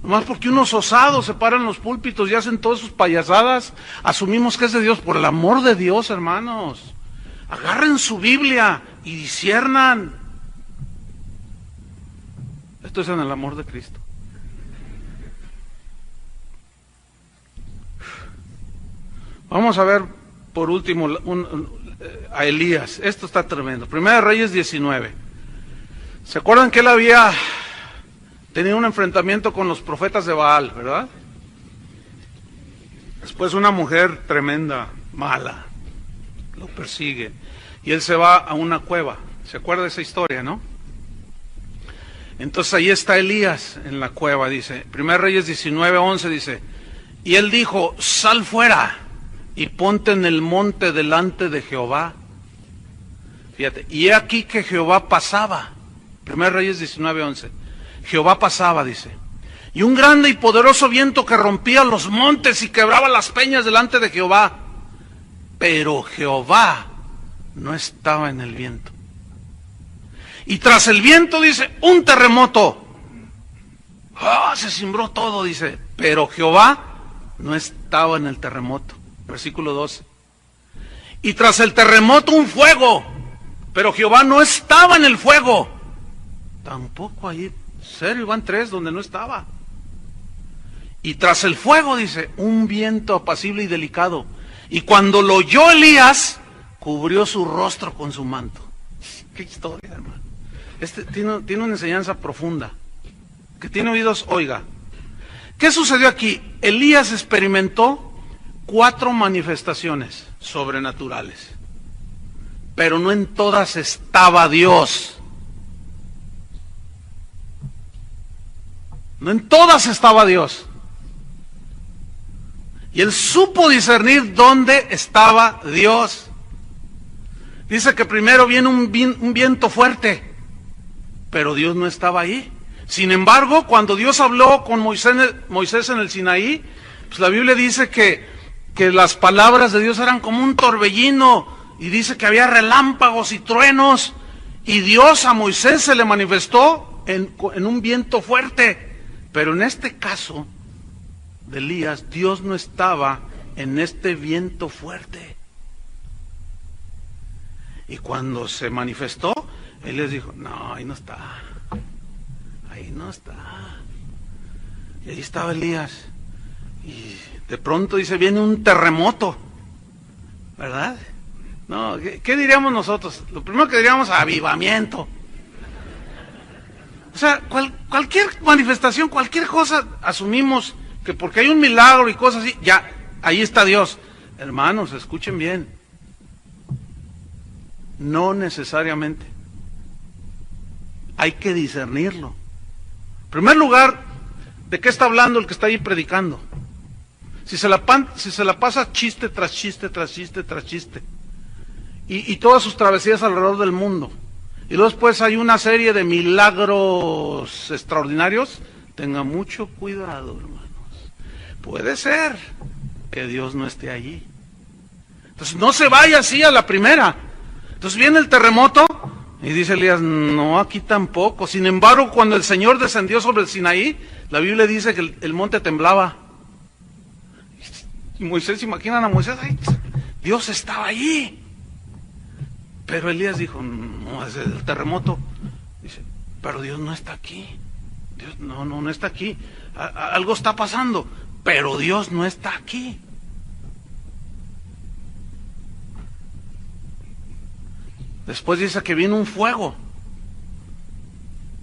Nomás porque unos osados se paran en los púlpitos y hacen todas sus payasadas, asumimos que es de Dios. Por el amor de Dios, hermanos, agarren su Biblia y disciernan. Esto es en el amor de Cristo. Vamos a ver por último a Elías. Esto está tremendo. Primera de Reyes 19. ¿Se acuerdan que él había tenido un enfrentamiento con los profetas de Baal, verdad? Después una mujer tremenda, mala, lo persigue, y él se va a una cueva ¿Se acuerda de esa historia, no? Entonces ahí está Elías en la cueva, dice. 1 Reyes 19:11 dice, y él dijo, sal fuera y ponte en el monte delante de Jehová. Fíjate, y he aquí que Jehová pasaba. 1 Reyes 19:11. Jehová pasaba, dice. Y un grande y poderoso viento que rompía los montes y quebraba las peñas delante de Jehová. Pero Jehová no estaba en el viento. Y tras el viento, dice, un terremoto. Se cimbró todo, dice. Pero Jehová no estaba en el terremoto. Versículo 12. Y tras el terremoto un fuego. Pero Jehová no estaba en el fuego. Tampoco ahí. Serio, van 3 donde no estaba. Y tras el fuego, dice, un viento apacible y delicado. Y cuando lo oyó Elías, cubrió su rostro con su manto. Qué historia, hermano. Tiene una enseñanza profunda. Que tiene oídos, oiga. ¿Qué sucedió aquí? Elías experimentó 4 manifestaciones sobrenaturales. Pero no en todas estaba Dios. No en todas estaba Dios. Y él supo discernir dónde estaba Dios. Dice que primero viene un viento fuerte, pero Dios no estaba ahí. Sin embargo, cuando Dios habló con Moisés en el Sinaí, pues la Biblia dice que las palabras de Dios eran como un torbellino, y dice que había relámpagos y truenos, y Dios a Moisés se le manifestó en un viento fuerte. Pero en este caso de Elías, Dios no estaba en este viento fuerte. Y cuando se manifestó, él les dijo, no, ahí no está. Ahí no está. Y ahí estaba Elías. Y de pronto dice, viene un terremoto. ¿Verdad? No, ¿qué diríamos nosotros? Lo primero que diríamos, avivamiento. O sea, cualquier manifestación, cualquier cosa, asumimos que porque hay un milagro y cosas así, ya, ahí está Dios. Hermanos, escuchen bien. No necesariamente. Hay que discernirlo. En primer lugar, ¿de qué está hablando el que está ahí predicando? Si se la pasa chiste tras chiste, tras chiste, tras chiste, y todas sus travesías alrededor del mundo, y luego después hay una serie de milagros extraordinarios, tenga mucho cuidado, hermanos. Puede ser que Dios no esté allí. Entonces no se vaya así a la primera. Entonces viene el terremoto y dice Elías, no, aquí tampoco. Sin embargo, cuando el Señor descendió sobre el Sinaí, la Biblia dice que el monte temblaba. Y Moisés, imaginan a Moisés, ay, Dios estaba allí. Pero Elías dijo, no, es el terremoto. Dice, pero Dios no está aquí. Dios no está aquí. Algo está pasando, pero Dios no está aquí. Después dice que viene un fuego.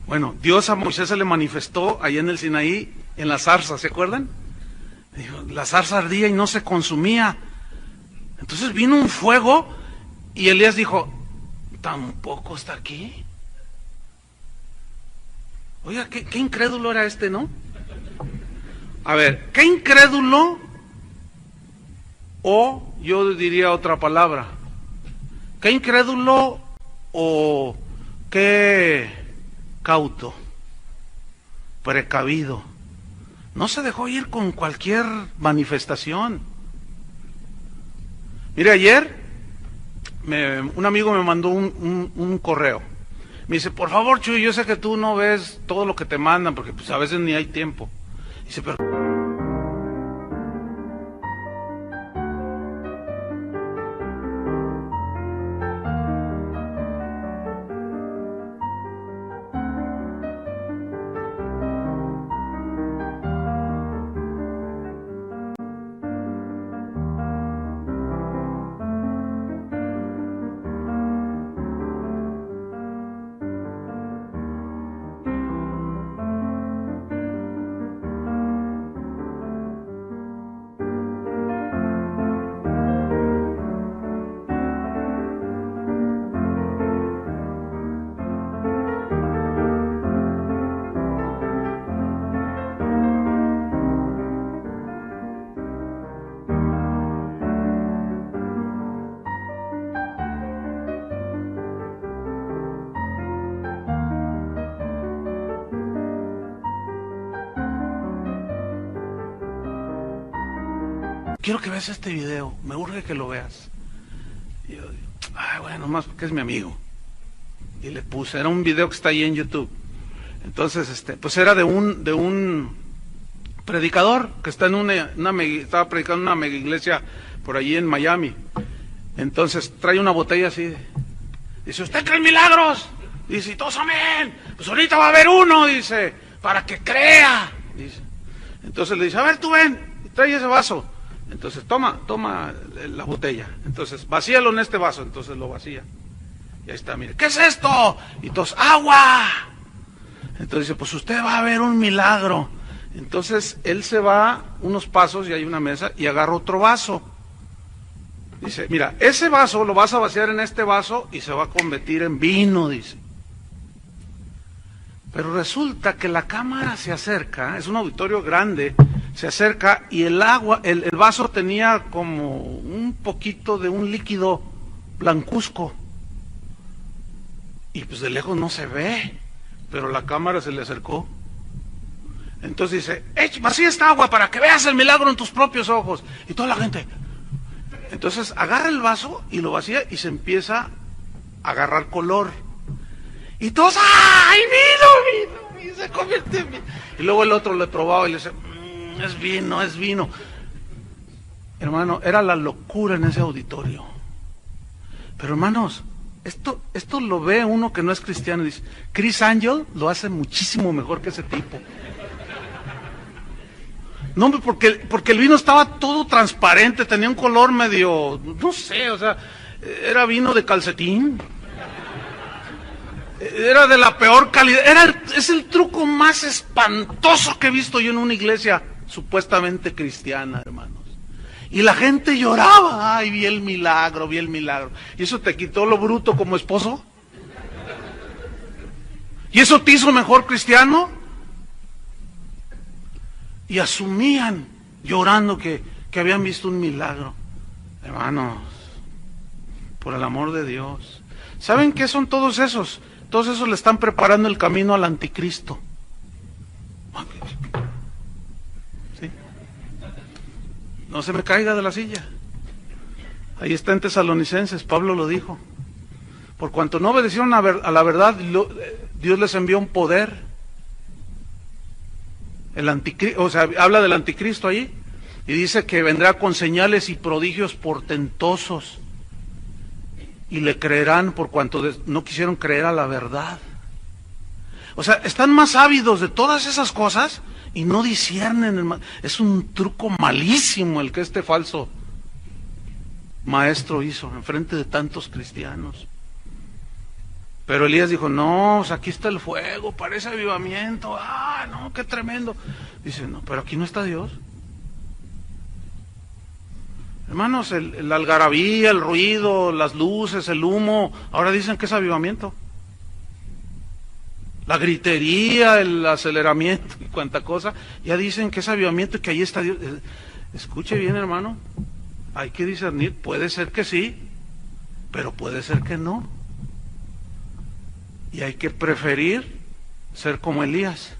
Bueno, Dios a Moisés se le manifestó allá en el Sinaí, en la zarza, ¿se acuerdan? Dijo, la zarza ardía y no se consumía. Entonces vino un fuego y Elías dijo, tampoco está aquí. Oiga, qué incrédulo era este, ¿no? A ver, qué incrédulo, o yo diría otra palabra, qué incrédulo o qué cauto, precavido. No se dejó ir con cualquier manifestación. Mire, ayer un amigo me mandó un correo. Me dice, por favor, Chuy, yo sé que tú no ves todo lo que te mandan, porque pues a veces ni hay tiempo. Dice, pero quiero que veas este video, me urge que lo veas. Y yo digo, ay, bueno, más porque es mi amigo. Y le puse, era un video que está ahí en YouTube. Entonces, pues era de un predicador que está en estaba predicando en una mega iglesia por allí en Miami. Entonces trae una botella así, dice, ¿usted cree en milagros? Dice, y todos amén, pues ahorita va a haber uno, dice, para que crea, dice. Entonces le dice, a ver, tú ven, y trae ese vaso. Entonces toma la botella, entonces vacíalo en este vaso. Entonces lo vacía, y ahí está, mire, ¿qué es esto? Y todos, agua. Entonces dice, pues usted va a ver un milagro. Entonces él se va unos pasos y hay una mesa y agarra otro vaso. Dice, mira, ese vaso lo vas a vaciar en este vaso y se va a convertir en vino, dice. Pero resulta que la cámara se acerca, es un auditorio grande, se acerca y el vaso tenía como un poquito de un líquido blancuzco. Y pues de lejos no se ve, pero la cámara se le acercó. Entonces dice, vacía esta agua para que veas el milagro en tus propios ojos. Y toda la gente. Entonces agarra el vaso y lo vacía y se empieza a agarrar color. Y todos, ¡ay, vino! Y se convierte en vino. Y luego el otro le probaba y le dice, es vino, es vino. Hermano, era la locura en ese auditorio. Pero hermanos, esto lo ve uno que no es cristiano y dice, Chris Angel lo hace muchísimo mejor que ese tipo. No, porque el vino estaba todo transparente, tenía un color medio, no sé, o sea, era vino de calcetín. Era de la peor calidad. Es el truco más espantoso que he visto yo en una iglesia supuestamente cristiana, hermanos. Y la gente lloraba, ay, vi el milagro, vi el milagro. ¿Y eso te quitó lo bruto como esposo? ¿Y eso te hizo mejor cristiano? Y asumían, llorando, que habían visto un milagro. Hermanos, por el amor de Dios. ¿Saben qué son todos esos? Todos esos le están preparando el camino al anticristo. ¿Sí? No se me caiga de la silla. Ahí está en Tesalonicenses, Pablo lo dijo. Por cuanto no obedecieron a la verdad, Dios les envió un poder. El anticristo, o sea, habla del anticristo ahí, y dice que vendrá con señales y prodigios portentosos, y le creerán por cuanto no quisieron creer a la verdad. O sea, están más ávidos de todas esas cosas y no disciernen. Es un truco malísimo el que este falso maestro hizo en frente de tantos cristianos. Pero Elías dijo, no, aquí está el fuego, parece avivamiento, no, qué tremendo. Dice, no, pero aquí no está Dios. Hermanos, la algarabía, el ruido, las luces, el humo, ahora dicen que es avivamiento. La gritería, el aceleramiento y cuanta cosa, ya dicen que es avivamiento y que ahí está Dios. Escuche bien, hermano, hay que discernir, puede ser que sí, pero puede ser que no. Y hay que preferir ser como Elías.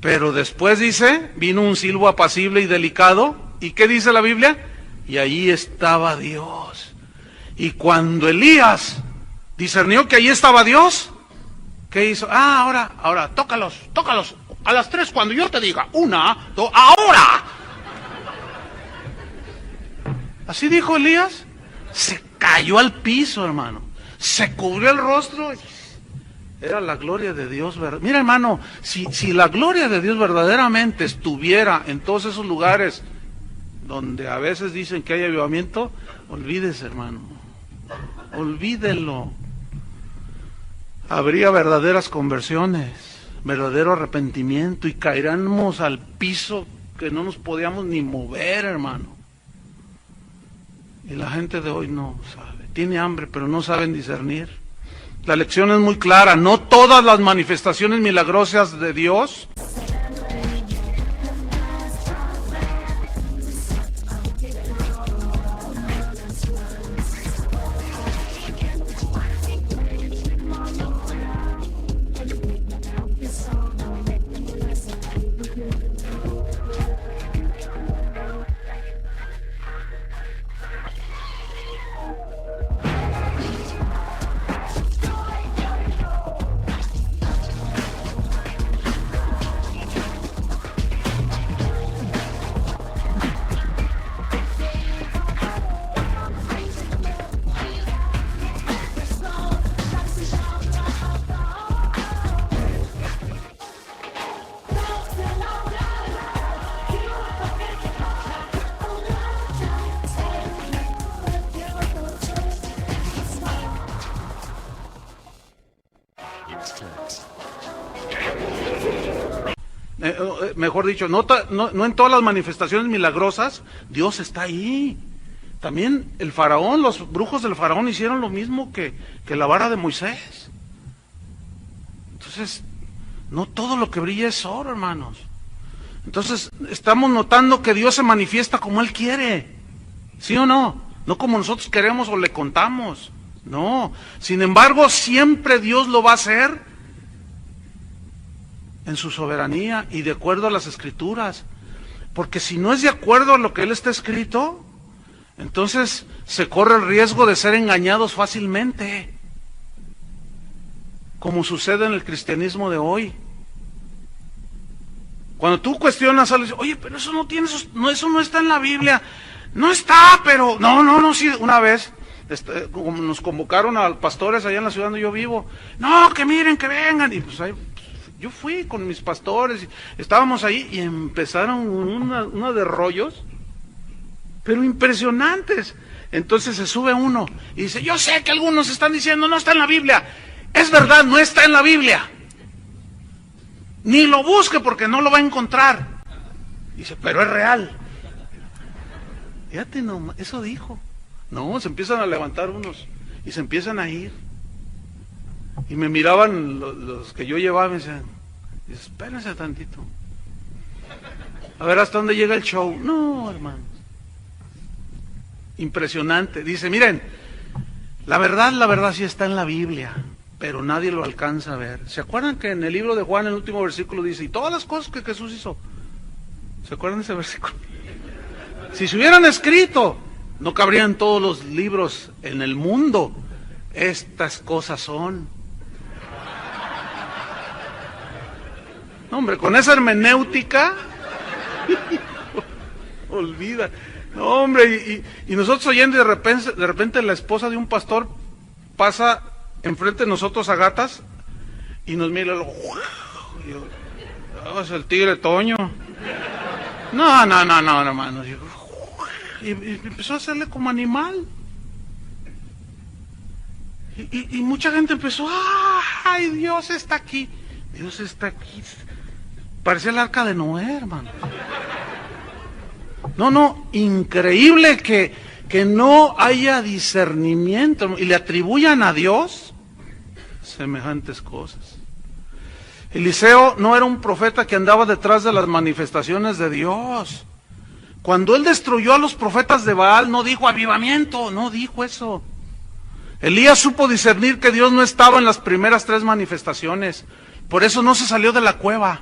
Pero después dice, vino un silbo apacible y delicado. ¿Y qué dice la Biblia? Y allí estaba Dios. Y cuando Elías discernió que allí estaba Dios, ¿qué hizo? Ahora, tócalos. A las 3 cuando yo te diga, 1, 2, ahora. Así dijo Elías. Se cayó al piso, hermano. Se cubrió el rostro. Era la gloria de Dios, ¿verdad? Mira, hermano, si la gloria de Dios verdaderamente estuviera en todos esos lugares donde a veces dicen que hay avivamiento, olvídese, hermano, olvídelo. Habría verdaderas conversiones, verdadero arrepentimiento, y caeríamos al piso que no nos podíamos ni mover, hermano. Y la gente de hoy no sabe, tiene hambre pero no saben discernir. La lección es muy clara, no todas las manifestaciones milagrosas de Dios mejor dicho, no en todas las manifestaciones milagrosas, Dios está ahí. También el faraón, los brujos del faraón hicieron lo mismo que la vara de Moisés. Entonces, no todo lo que brilla es oro, hermanos. Entonces, estamos notando que Dios se manifiesta como Él quiere. ¿Sí o no? No como nosotros queremos o le contamos. No. Sin embargo, siempre Dios lo va a hacer en su soberanía y de acuerdo a las Escrituras. Porque si no es de acuerdo a lo que Él está escrito, entonces se corre el riesgo de ser engañados fácilmente, como sucede en el cristianismo de hoy. Cuando tú cuestionas algo, dices, oye, pero eso no tiene, eso no está en la Biblia. No está, pero no, sí, una vez nos convocaron a pastores allá en la ciudad donde yo vivo. No, que miren, que vengan. Y pues ahí, yo fui con mis pastores, estábamos ahí y empezaron una de rollos, pero impresionantes. Entonces se sube uno y dice, yo sé que algunos están diciendo, no está en la Biblia. Es verdad, no está en la Biblia. Ni lo busque porque no lo va a encontrar. Dice, pero es real. Fíjate nomás, eso dijo. No, se empiezan a levantar unos y se empiezan a ir. Y me miraban los que yo llevaba y me decían, espérense tantito. A ver hasta dónde llega el show. No, hermanos. Impresionante. Dice, miren, la verdad sí está en la Biblia, pero nadie lo alcanza a ver. ¿Se acuerdan que en el libro de Juan, el último versículo dice, y todas las cosas que Jesús hizo? ¿Se acuerdan de ese versículo? Si se hubieran escrito, no cabrían todos los libros en el mundo. Estas cosas son. No, hombre, con esa hermenéutica, olvida. No, hombre, y nosotros oyendo, y de repente la esposa de un pastor pasa enfrente de nosotros a gatas y nos mira, y yo, oh, es el tigre Toño. No, hermano. Y empezó a hacerle como animal. Y mucha gente empezó, ¡ay, Dios está aquí! Dios está aquí. Parecía el arca de Noé, hermano. No, increíble que no haya discernimiento y le atribuyan a Dios semejantes cosas. Eliseo no era un profeta que andaba detrás de las manifestaciones de Dios. Cuando él destruyó a los profetas de Baal, no dijo avivamiento, no dijo eso. Elías supo discernir que Dios no estaba en las primeras 3 manifestaciones, por eso no se salió de la cueva.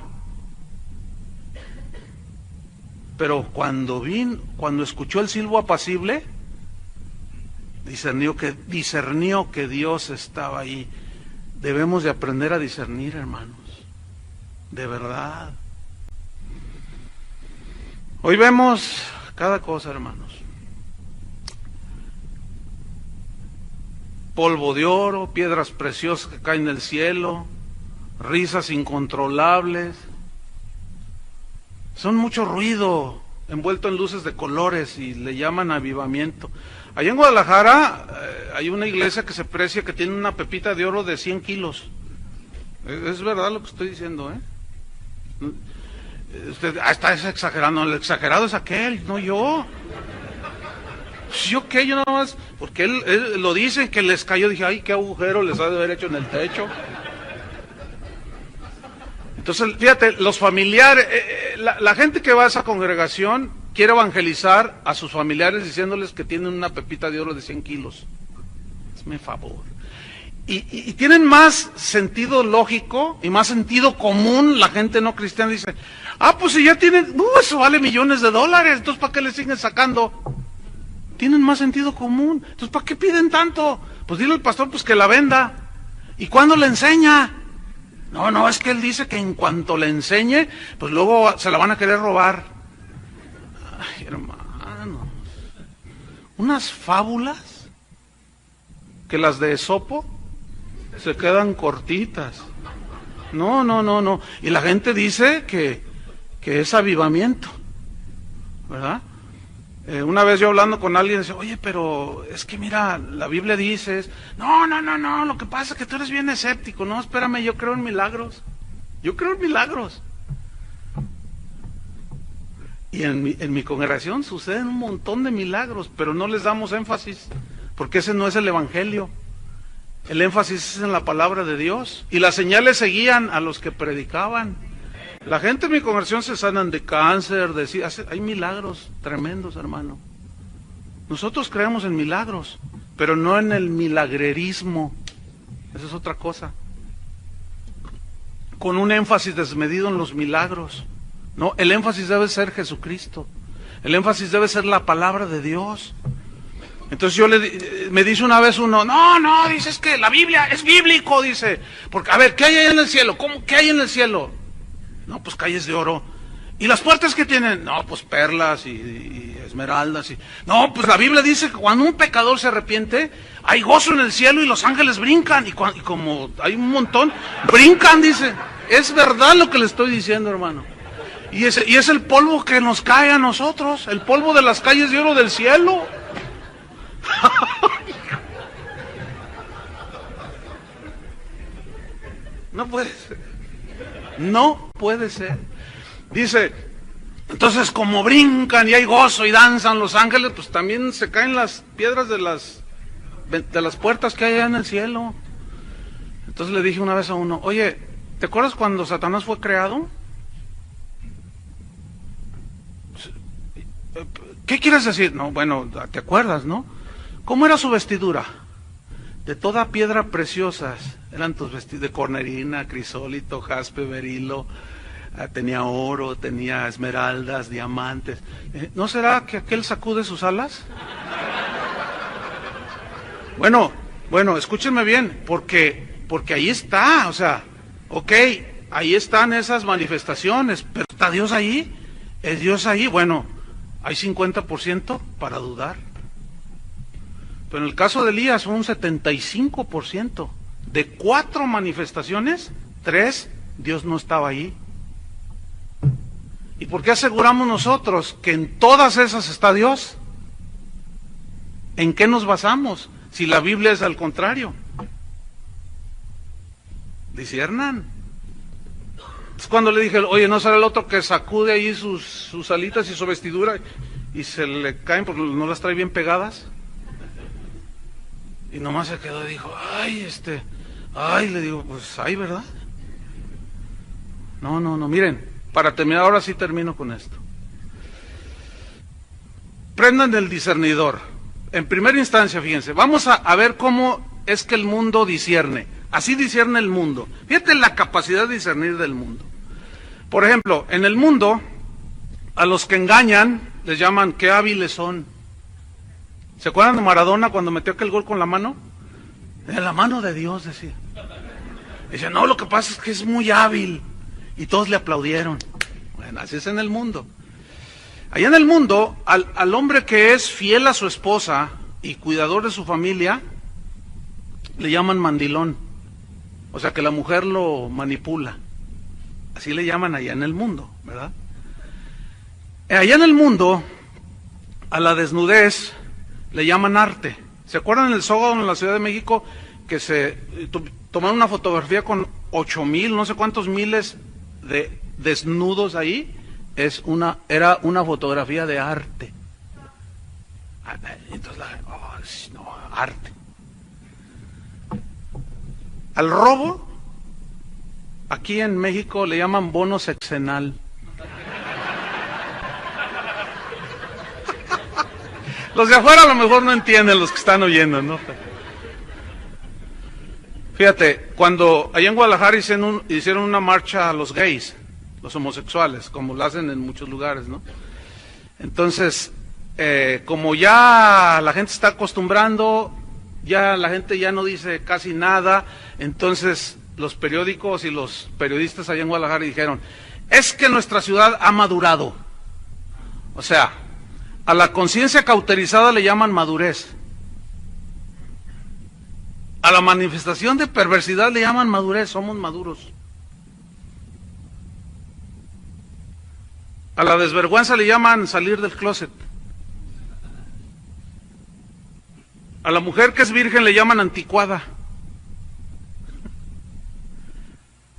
Pero cuando escuchó el silbo apacible, discernió que Dios estaba ahí. Debemos de aprender a discernir, hermanos, de verdad. Hoy vemos cada cosa, hermanos. Polvo de oro, piedras preciosas que caen del cielo, risas incontrolables. Son mucho ruido envuelto en luces de colores y le llaman avivamiento. Allá en Guadalajara hay una iglesia que se precia que tiene una pepita de oro de 100 kilos. Es verdad lo que estoy diciendo, ¿eh? Usted está exagerando, el exagerado es aquel, no yo. ¿Yo qué? Yo nada más, porque él lo dicen que les cayó, dije, ay, qué agujero les ha de haber hecho en el techo. Entonces, fíjate, los familiares, la gente que va a esa congregación quiere evangelizar a sus familiares diciéndoles que tienen una pepita de oro de 100 kilos. Hazme favor. Y tienen más sentido lógico y más sentido común la gente no cristiana. Dice, pues si ya tienen, eso vale millones de dólares, entonces ¿para qué le siguen sacando? Tienen más sentido común, entonces ¿para qué piden tanto? Pues dile al pastor pues que la venda. ¿Y cuándo le enseña? No, es que él dice que en cuanto le enseñe, pues luego se la van a querer robar. Ay, hermanos, unas fábulas que las de Esopo se quedan cortitas. No. Y la gente dice que es avivamiento, ¿verdad? Una vez yo hablando con alguien, dice, oye, pero es que mira, la Biblia dice, no, lo que pasa es que tú eres bien escéptico, no, espérame, yo creo en milagros. Y en mi congregación suceden un montón de milagros, pero no les damos énfasis, porque ese no es el evangelio. El énfasis es en la palabra de Dios. Y las señales seguían a los que predicaban. La gente en mi congregación se sanan de cáncer, hay milagros tremendos, hermano. Nosotros creemos en milagros, pero no en el milagrerismo. Esa es otra cosa. Con un énfasis desmedido en los milagros. No, el énfasis debe ser Jesucristo. El énfasis debe ser la palabra de Dios. Entonces me dice una vez uno, no, dices que la Biblia es bíblico, dice. Porque, a ver, ¿qué hay ahí en el cielo? ¿Qué hay en el cielo? No, pues calles de oro. ¿Y las puertas que tienen? No, pues perlas y esmeraldas. No, pues la Biblia dice que cuando un pecador se arrepiente, hay gozo en el cielo y los ángeles brincan. Y como hay un montón, brincan, dice. Es verdad lo que le estoy diciendo, hermano. Y es el polvo que nos cae a nosotros, el polvo de las calles de oro del cielo. No puede ser. No puede ser. Dice, entonces como brincan y hay gozo y danzan los ángeles, pues también se caen las piedras de las puertas que hay allá en el cielo. Entonces le dije una vez a uno, oye, ¿te acuerdas cuando Satanás fue creado? ¿Qué quieres decir? No, bueno, ¿te acuerdas, no? ¿Cómo era su vestidura? De toda piedra preciosas. Eran tus vestidos de cornerina, crisólito, jaspe, berilo. Tenía oro, tenía esmeraldas, diamantes. ¿No será que aquel sacude sus alas? Bueno, escúchenme bien, porque ahí está, o sea, ok, ahí están esas manifestaciones, pero ¿está Dios ahí? ¿Es Dios ahí? Bueno, hay 50% para dudar. Pero en el caso de Elías son un 75%. De 4 manifestaciones, 3, Dios no estaba ahí. ¿Y por qué aseguramos nosotros que en todas esas está Dios? ¿En qué nos basamos? Si la Biblia es al contrario. Disciernan. Es cuando le dije, oye, ¿no será el otro que sacude ahí sus alitas y su vestidura y se le caen porque no las trae bien pegadas? Y nomás se quedó y dijo, le digo, pues ay, ¿verdad? No, miren, para terminar, ahora sí termino con esto. Prendan el discernidor. En primera instancia, fíjense, vamos a ver cómo es que el mundo discierne. Así discierne el mundo. Fíjate la capacidad de discernir del mundo. Por ejemplo, en el mundo, a los que engañan les llaman qué hábiles son. ¿Se acuerdan de Maradona cuando metió aquel gol con la mano? En la mano de Dios, decía. Decía, no, lo que pasa es que es muy hábil. Y todos le aplaudieron. Bueno, así es en el mundo. Allá en el mundo, al hombre que es fiel a su esposa y cuidador de su familia, le llaman mandilón. O sea, que la mujer lo manipula. Así le llaman allá en el mundo, ¿verdad? Allá en el mundo, a la desnudez le llaman arte. ¿Se acuerdan del Zócalo en la Ciudad de México que se tomaron una fotografía con 8,000, no sé cuántos miles de desnudos ahí? Era una fotografía de arte. Entonces, arte. Al robo, aquí en México le llaman bono sexenal. Los de afuera a lo mejor no entienden, los que están oyendo, ¿no? Fíjate, cuando allá en Guadalajara hicieron una marcha a los gays, los homosexuales, como lo hacen en muchos lugares, ¿no? Entonces, como ya la gente está acostumbrando, ya la gente ya no dice casi nada, entonces los periódicos y los periodistas allá en Guadalajara dijeron, es que nuestra ciudad ha madurado. O sea, a la conciencia cauterizada le llaman madurez. A la manifestación de perversidad le llaman madurez, somos maduros. A la desvergüenza le llaman salir del closet. A la mujer que es virgen le llaman anticuada.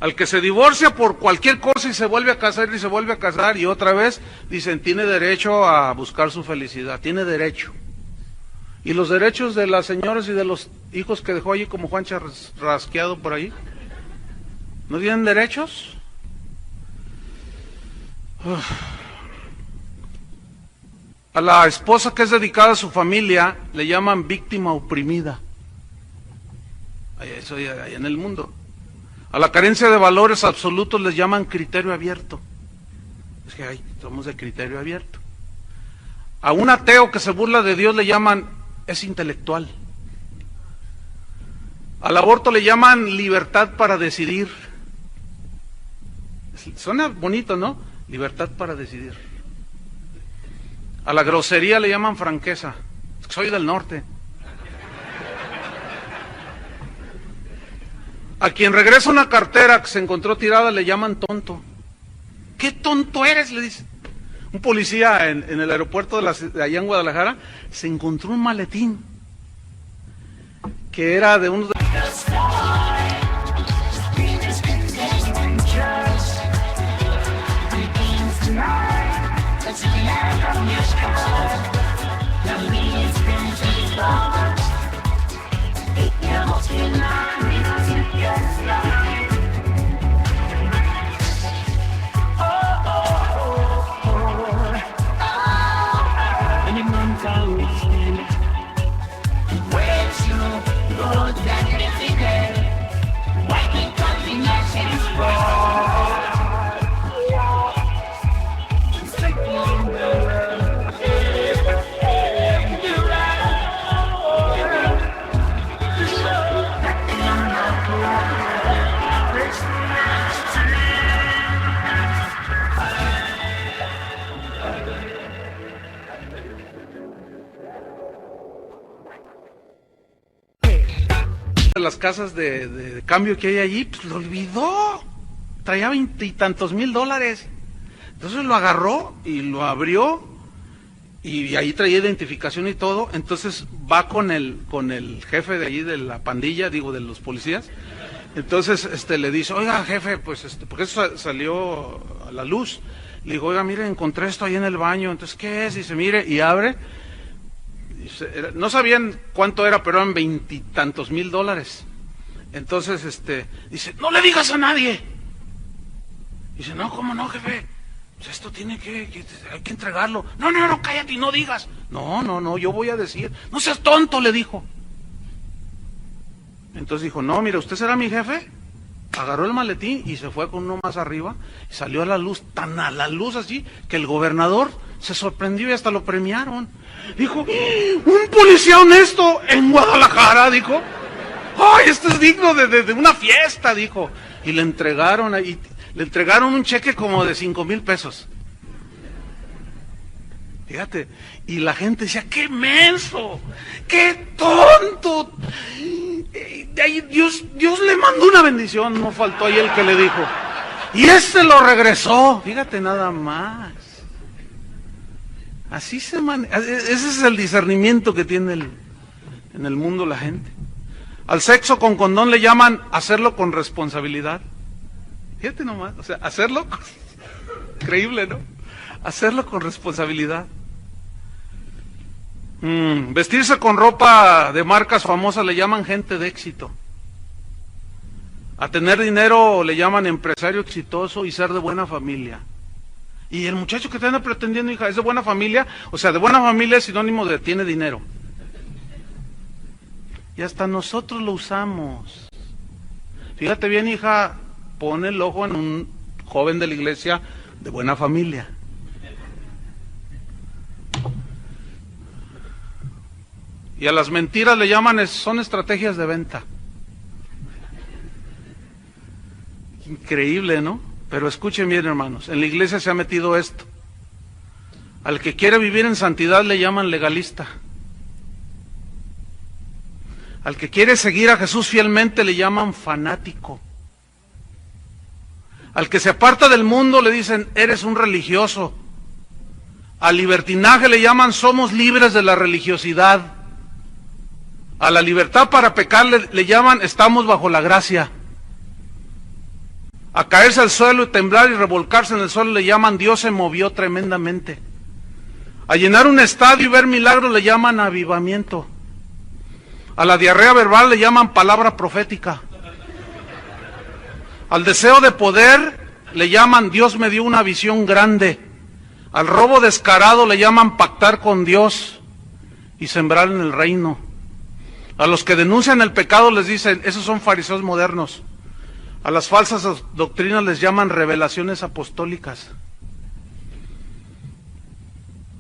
Al que se divorcia por cualquier cosa y se vuelve a casar y se vuelve a casar y otra vez, dicen, tiene derecho a buscar su felicidad, tiene derecho. ¿Y los derechos de las señoras y de los hijos que dejó allí como Juancha rasqueado por ahí? ¿No tienen derechos? A la esposa que es dedicada a su familia le llaman víctima oprimida. Eso hay en el mundo. A la carencia de valores absolutos les llaman criterio abierto. Es que somos de criterio abierto. A un ateo que se burla de Dios le llaman es intelectual. Al aborto le llaman libertad para decidir. Suena bonito, ¿no? Libertad para decidir. A la grosería le llaman franqueza. Soy del norte. A quien regresa una cartera que se encontró tirada le llaman tonto. ¿Qué tonto eres?, le dice. Un policía en el aeropuerto de allá en Guadalajara se encontró un maletín que era de unos... las casas de cambio que hay allí, pues lo olvidó. Traía 20 y tantos mil dólares. Entonces lo agarró y lo abrió y ahí traía identificación y todo. Entonces va con el jefe de allí de la pandilla, digo, de los policías. Entonces le dice, oiga jefe, pues porque eso salió a la luz. Le digo, oiga, mire, encontré esto ahí en el baño. Entonces, ¿qué es? Dice, mire, y abre. No sabían cuánto era, pero eran 20 y tantos mil dólares. Entonces, dice, no le digas a nadie. Dice, no, ¿cómo no, jefe? Pues esto hay que entregarlo. No, cállate y no digas. No, yo voy a decir. No seas tonto, le dijo. Entonces dijo, no, mira, ¿usted será mi jefe? Agarró el maletín y se fue con uno más arriba. Y salió a la luz, tan a la luz así, que el gobernador se sorprendió y hasta lo premiaron. Dijo, un policía honesto en Guadalajara, dijo. ¡Ay, esto es digno de una fiesta!, dijo. Y le entregaron un cheque como de 5,000 pesos. Fíjate, y la gente decía, ¡qué menso! ¡Qué tonto! De ahí Dios le mandó una bendición, no faltó ahí el que le dijo. Y lo regresó, fíjate nada más. Así ese es el discernimiento que tiene en el mundo la gente. Al sexo con condón le llaman hacerlo con responsabilidad. Fíjate nomás, o sea, hacerlo, increíble, ¿no? Hacerlo con responsabilidad. Vestirse con ropa de marcas famosas le llaman gente de éxito. A tener dinero le llaman empresario exitoso y ser de buena familia. Y el muchacho que te anda pretendiendo, hija, es de buena familia, o sea, de buena familia es sinónimo de tiene dinero. Y hasta nosotros lo usamos. Fíjate bien, hija, pone el ojo en un joven de la iglesia de buena familia. Y a las mentiras le llaman, son estrategias de venta. Increíble, ¿no? Pero escuchen bien, hermanos, en la iglesia se ha metido esto. Al que quiere vivir en santidad le llaman legalista. Al que quiere seguir a Jesús fielmente le llaman fanático. Al que se aparta del mundo le dicen, eres un religioso. Al libertinaje le llaman, somos libres de la religiosidad. A la libertad para pecar le llaman, estamos bajo la gracia. A caerse al suelo y temblar y revolcarse en el suelo le llaman Dios se movió tremendamente. A llenar un estadio y ver milagros le llaman avivamiento. A la diarrea verbal le llaman palabra profética. Al deseo de poder le llaman Dios me dio una visión grande. Al robo descarado le llaman pactar con Dios y sembrar en el reino. A los que denuncian el pecado les dicen, esos son fariseos modernos. A las falsas doctrinas les llaman revelaciones apostólicas.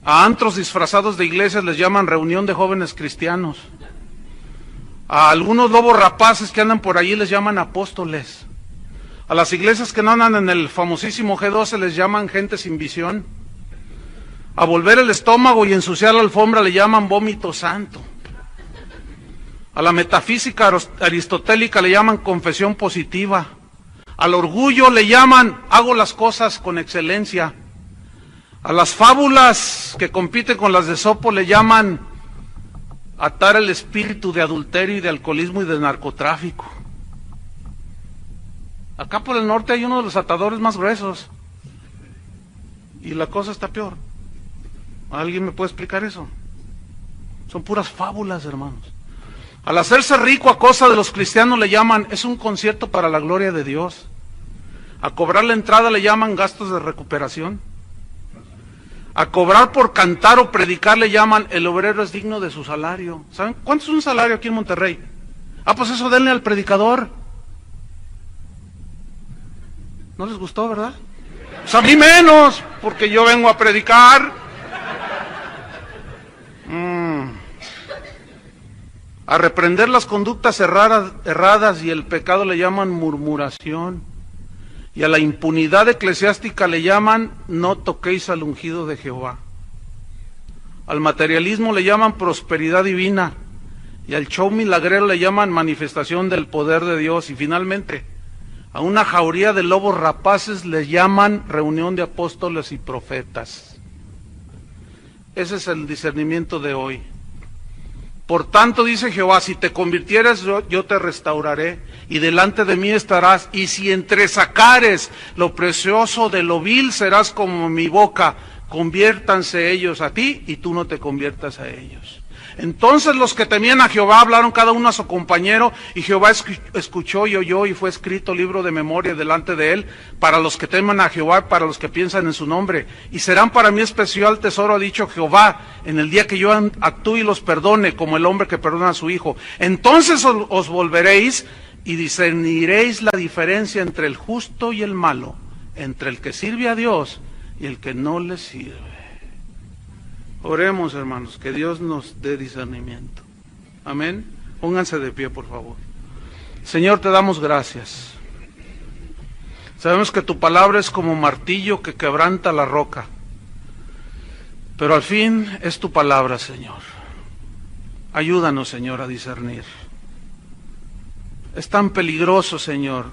A antros disfrazados de iglesias les llaman reunión de jóvenes cristianos. A algunos lobos rapaces que andan por allí les llaman apóstoles. A las iglesias que no andan en el famosísimo G12 les llaman gente sin visión. A volver el estómago y ensuciar la alfombra le llaman vómito santo. A la metafísica aristotélica le llaman confesión positiva. Al orgullo le llaman hago las cosas con excelencia. A las fábulas que compiten con las de Esopo le llaman atar el espíritu de adulterio y de alcoholismo y de narcotráfico. Acá por el norte hay uno de los atadores más gruesos y la cosa está peor. ¿Alguien me puede explicar eso? Son puras fábulas, hermanos. Al hacerse rico a costa de los cristianos le llaman es un concierto para la gloria de Dios. A cobrar la entrada le llaman gastos de recuperación. A cobrar por cantar o predicar le llaman el obrero es digno de su salario. ¿Saben cuánto es un salario aquí en Monterrey? Ah, pues eso denle al predicador. ¿No les gustó, verdad? Pues a mí menos, porque yo vengo a predicar. A reprender las conductas erradas y el pecado le llaman murmuración. Y a la impunidad eclesiástica le llaman no toquéis al ungido de Jehová. Al materialismo le llaman prosperidad divina. Y al show milagrero le llaman manifestación del poder de Dios. Y finalmente, a una jauría de lobos rapaces le llaman reunión de apóstoles y profetas. Ese es el discernimiento de hoy. Por tanto, dice Jehová, si te convirtieres, yo te restauraré, y delante de mí estarás, y si entresacares lo precioso de lo vil, serás como mi boca, conviértanse ellos a ti, y tú no te conviertas a ellos. Entonces los que temían a Jehová hablaron cada uno a su compañero, y Jehová escuchó y oyó, y fue escrito libro de memoria delante de él, para los que teman a Jehová, para los que piensan en su nombre. Y serán para mí especial tesoro, ha dicho Jehová, en el día que yo actúe y los perdone, como el hombre que perdona a su hijo. Entonces os volveréis y discerniréis la diferencia entre el justo y el malo, entre el que sirve a Dios y el que no le sirve. Oremos, hermanos, que Dios nos dé discernimiento. Amén. Pónganse de pie, por favor. Señor, te damos gracias. Sabemos que tu palabra es como martillo que quebranta la roca. Pero al fin es tu palabra, Señor. Ayúdanos, Señor, a discernir. Es tan peligroso, Señor,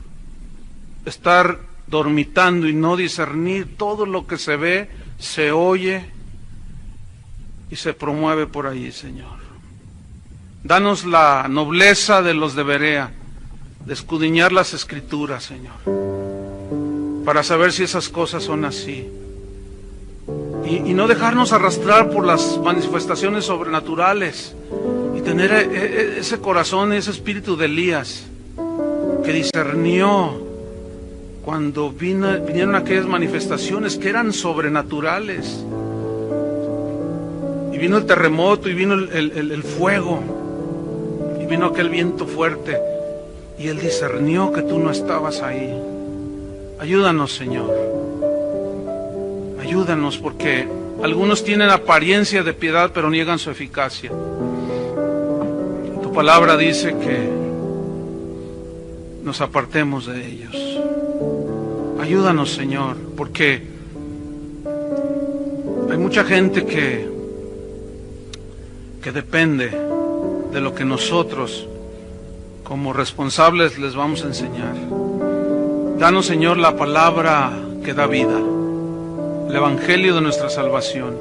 estar dormitando y no discernir todo lo que se ve, se oye y se promueve por ahí, Señor. Danos la nobleza de los de Berea, de escudriñar las Escrituras, Señor, para saber si esas cosas son así. Y no dejarnos arrastrar por las manifestaciones sobrenaturales, y tener ese corazón, ese espíritu de Elías, que discernió cuando vinieron aquellas manifestaciones que eran sobrenaturales. Y vino el terremoto, y vino el fuego, y vino aquel viento fuerte, y él discernió que tú no estabas ahí. Ayúdanos, Señor. Ayúdanos, porque algunos tienen apariencia de piedad, pero niegan su eficacia. Tu palabra dice que nos apartemos de ellos. Ayúdanos, Señor, porque hay mucha gente que depende de lo que nosotros como responsables les vamos a enseñar. Danos, Señor, la palabra que da vida, el evangelio de nuestra salvación.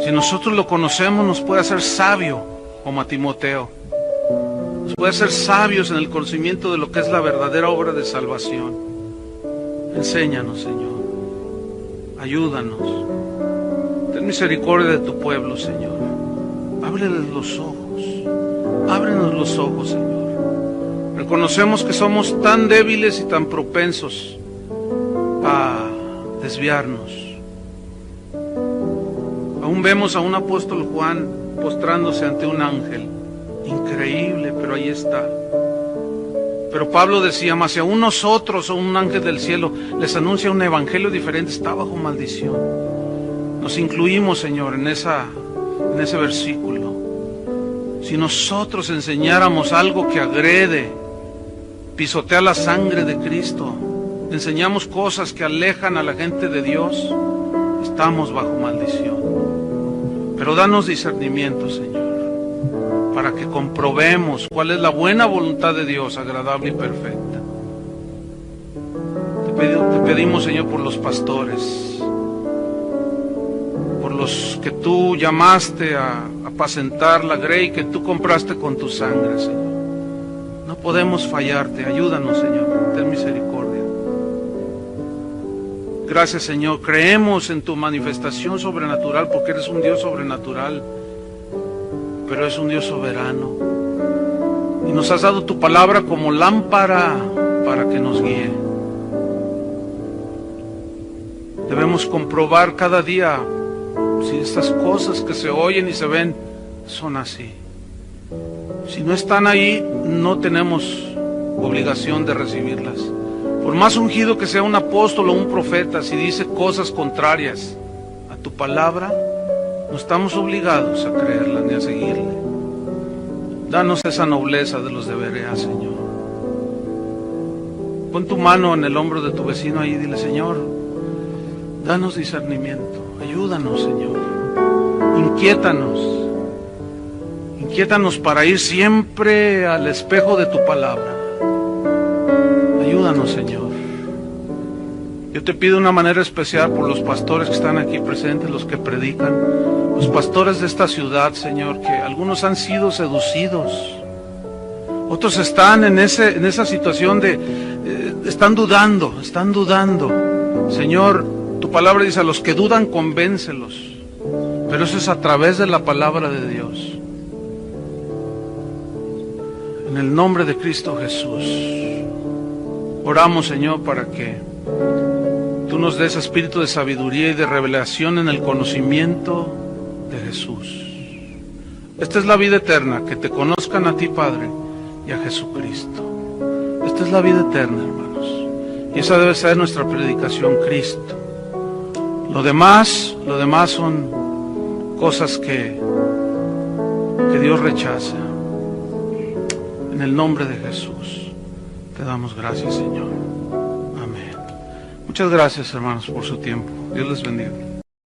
Si nosotros lo conocemos, nos puede hacer sabio como a Timoteo. nos puede hacer sabios en el conocimiento de lo que es la verdadera obra de salvación. Enséñanos, Señor. Ayúdanos. Ten misericordia de tu pueblo, Señor. Ábreles los ojos. Ábrenos los ojos, Señor. Reconocemos que somos tan débiles y tan propensos a desviarnos. Aún vemos a un apóstol Juan postrándose ante un ángel. Increíble, pero ahí está. Pero Pablo decía, mas si aún nosotros o un ángel del cielo les anuncia un evangelio diferente, está bajo maldición. Nos incluimos, Señor, en ese versículo. Si nosotros enseñáramos algo que agrede, pisotea la sangre de Cristo, enseñamos cosas que alejan a la gente de Dios, estamos bajo maldición. Pero danos discernimiento, Señor, para que comprobemos cuál es la buena voluntad de Dios, agradable y perfecta. Te pedimos, Señor, por los pastores, por los que tú llamaste a apacentar la grey que tú compraste con tu sangre, Señor. No podemos fallarte, ayúdanos, Señor, ten misericordia. Gracias, Señor, creemos en tu manifestación sobrenatural porque eres un Dios sobrenatural, pero es un Dios soberano. Y nos has dado tu palabra como lámpara para que nos guíe. Debemos comprobar cada día si estas cosas que se oyen y se ven son así. Si no están ahí, no tenemos obligación de recibirlas. Por más ungido que sea un apóstol o un profeta, si dice cosas contrarias a tu palabra, no estamos obligados a creerla ni a seguirle. Danos esa nobleza de los de Berea, Señor. Pon tu mano en el hombro de tu vecino ahí y dile, Señor, danos discernimiento. Ayúdanos, Señor. Inquiétanos para ir siempre al espejo de tu palabra. Ayúdanos, Señor. Yo te pido de una manera especial por los pastores que están aquí presentes, los que predican, los pastores de esta ciudad, Señor, que algunos han sido seducidos, otros están en esa situación de están dudando. Señor, tu palabra dice, a los que dudan, convéncelos. Pero eso es a través de la palabra de Dios. En el nombre de Cristo Jesús, oramos, Señor, para que tú nos des espíritu de sabiduría y de revelación en el conocimiento de Jesús. Esta es la vida eterna, que te conozcan a ti, Padre, y a Jesucristo. Esta es la vida eterna, hermanos. Y esa debe ser nuestra predicación, Cristo. Lo demás son cosas que Dios rechaza. En el nombre de Jesús te damos gracias, Señor. Amén. Muchas gracias, hermanos, por su tiempo. Dios les bendiga.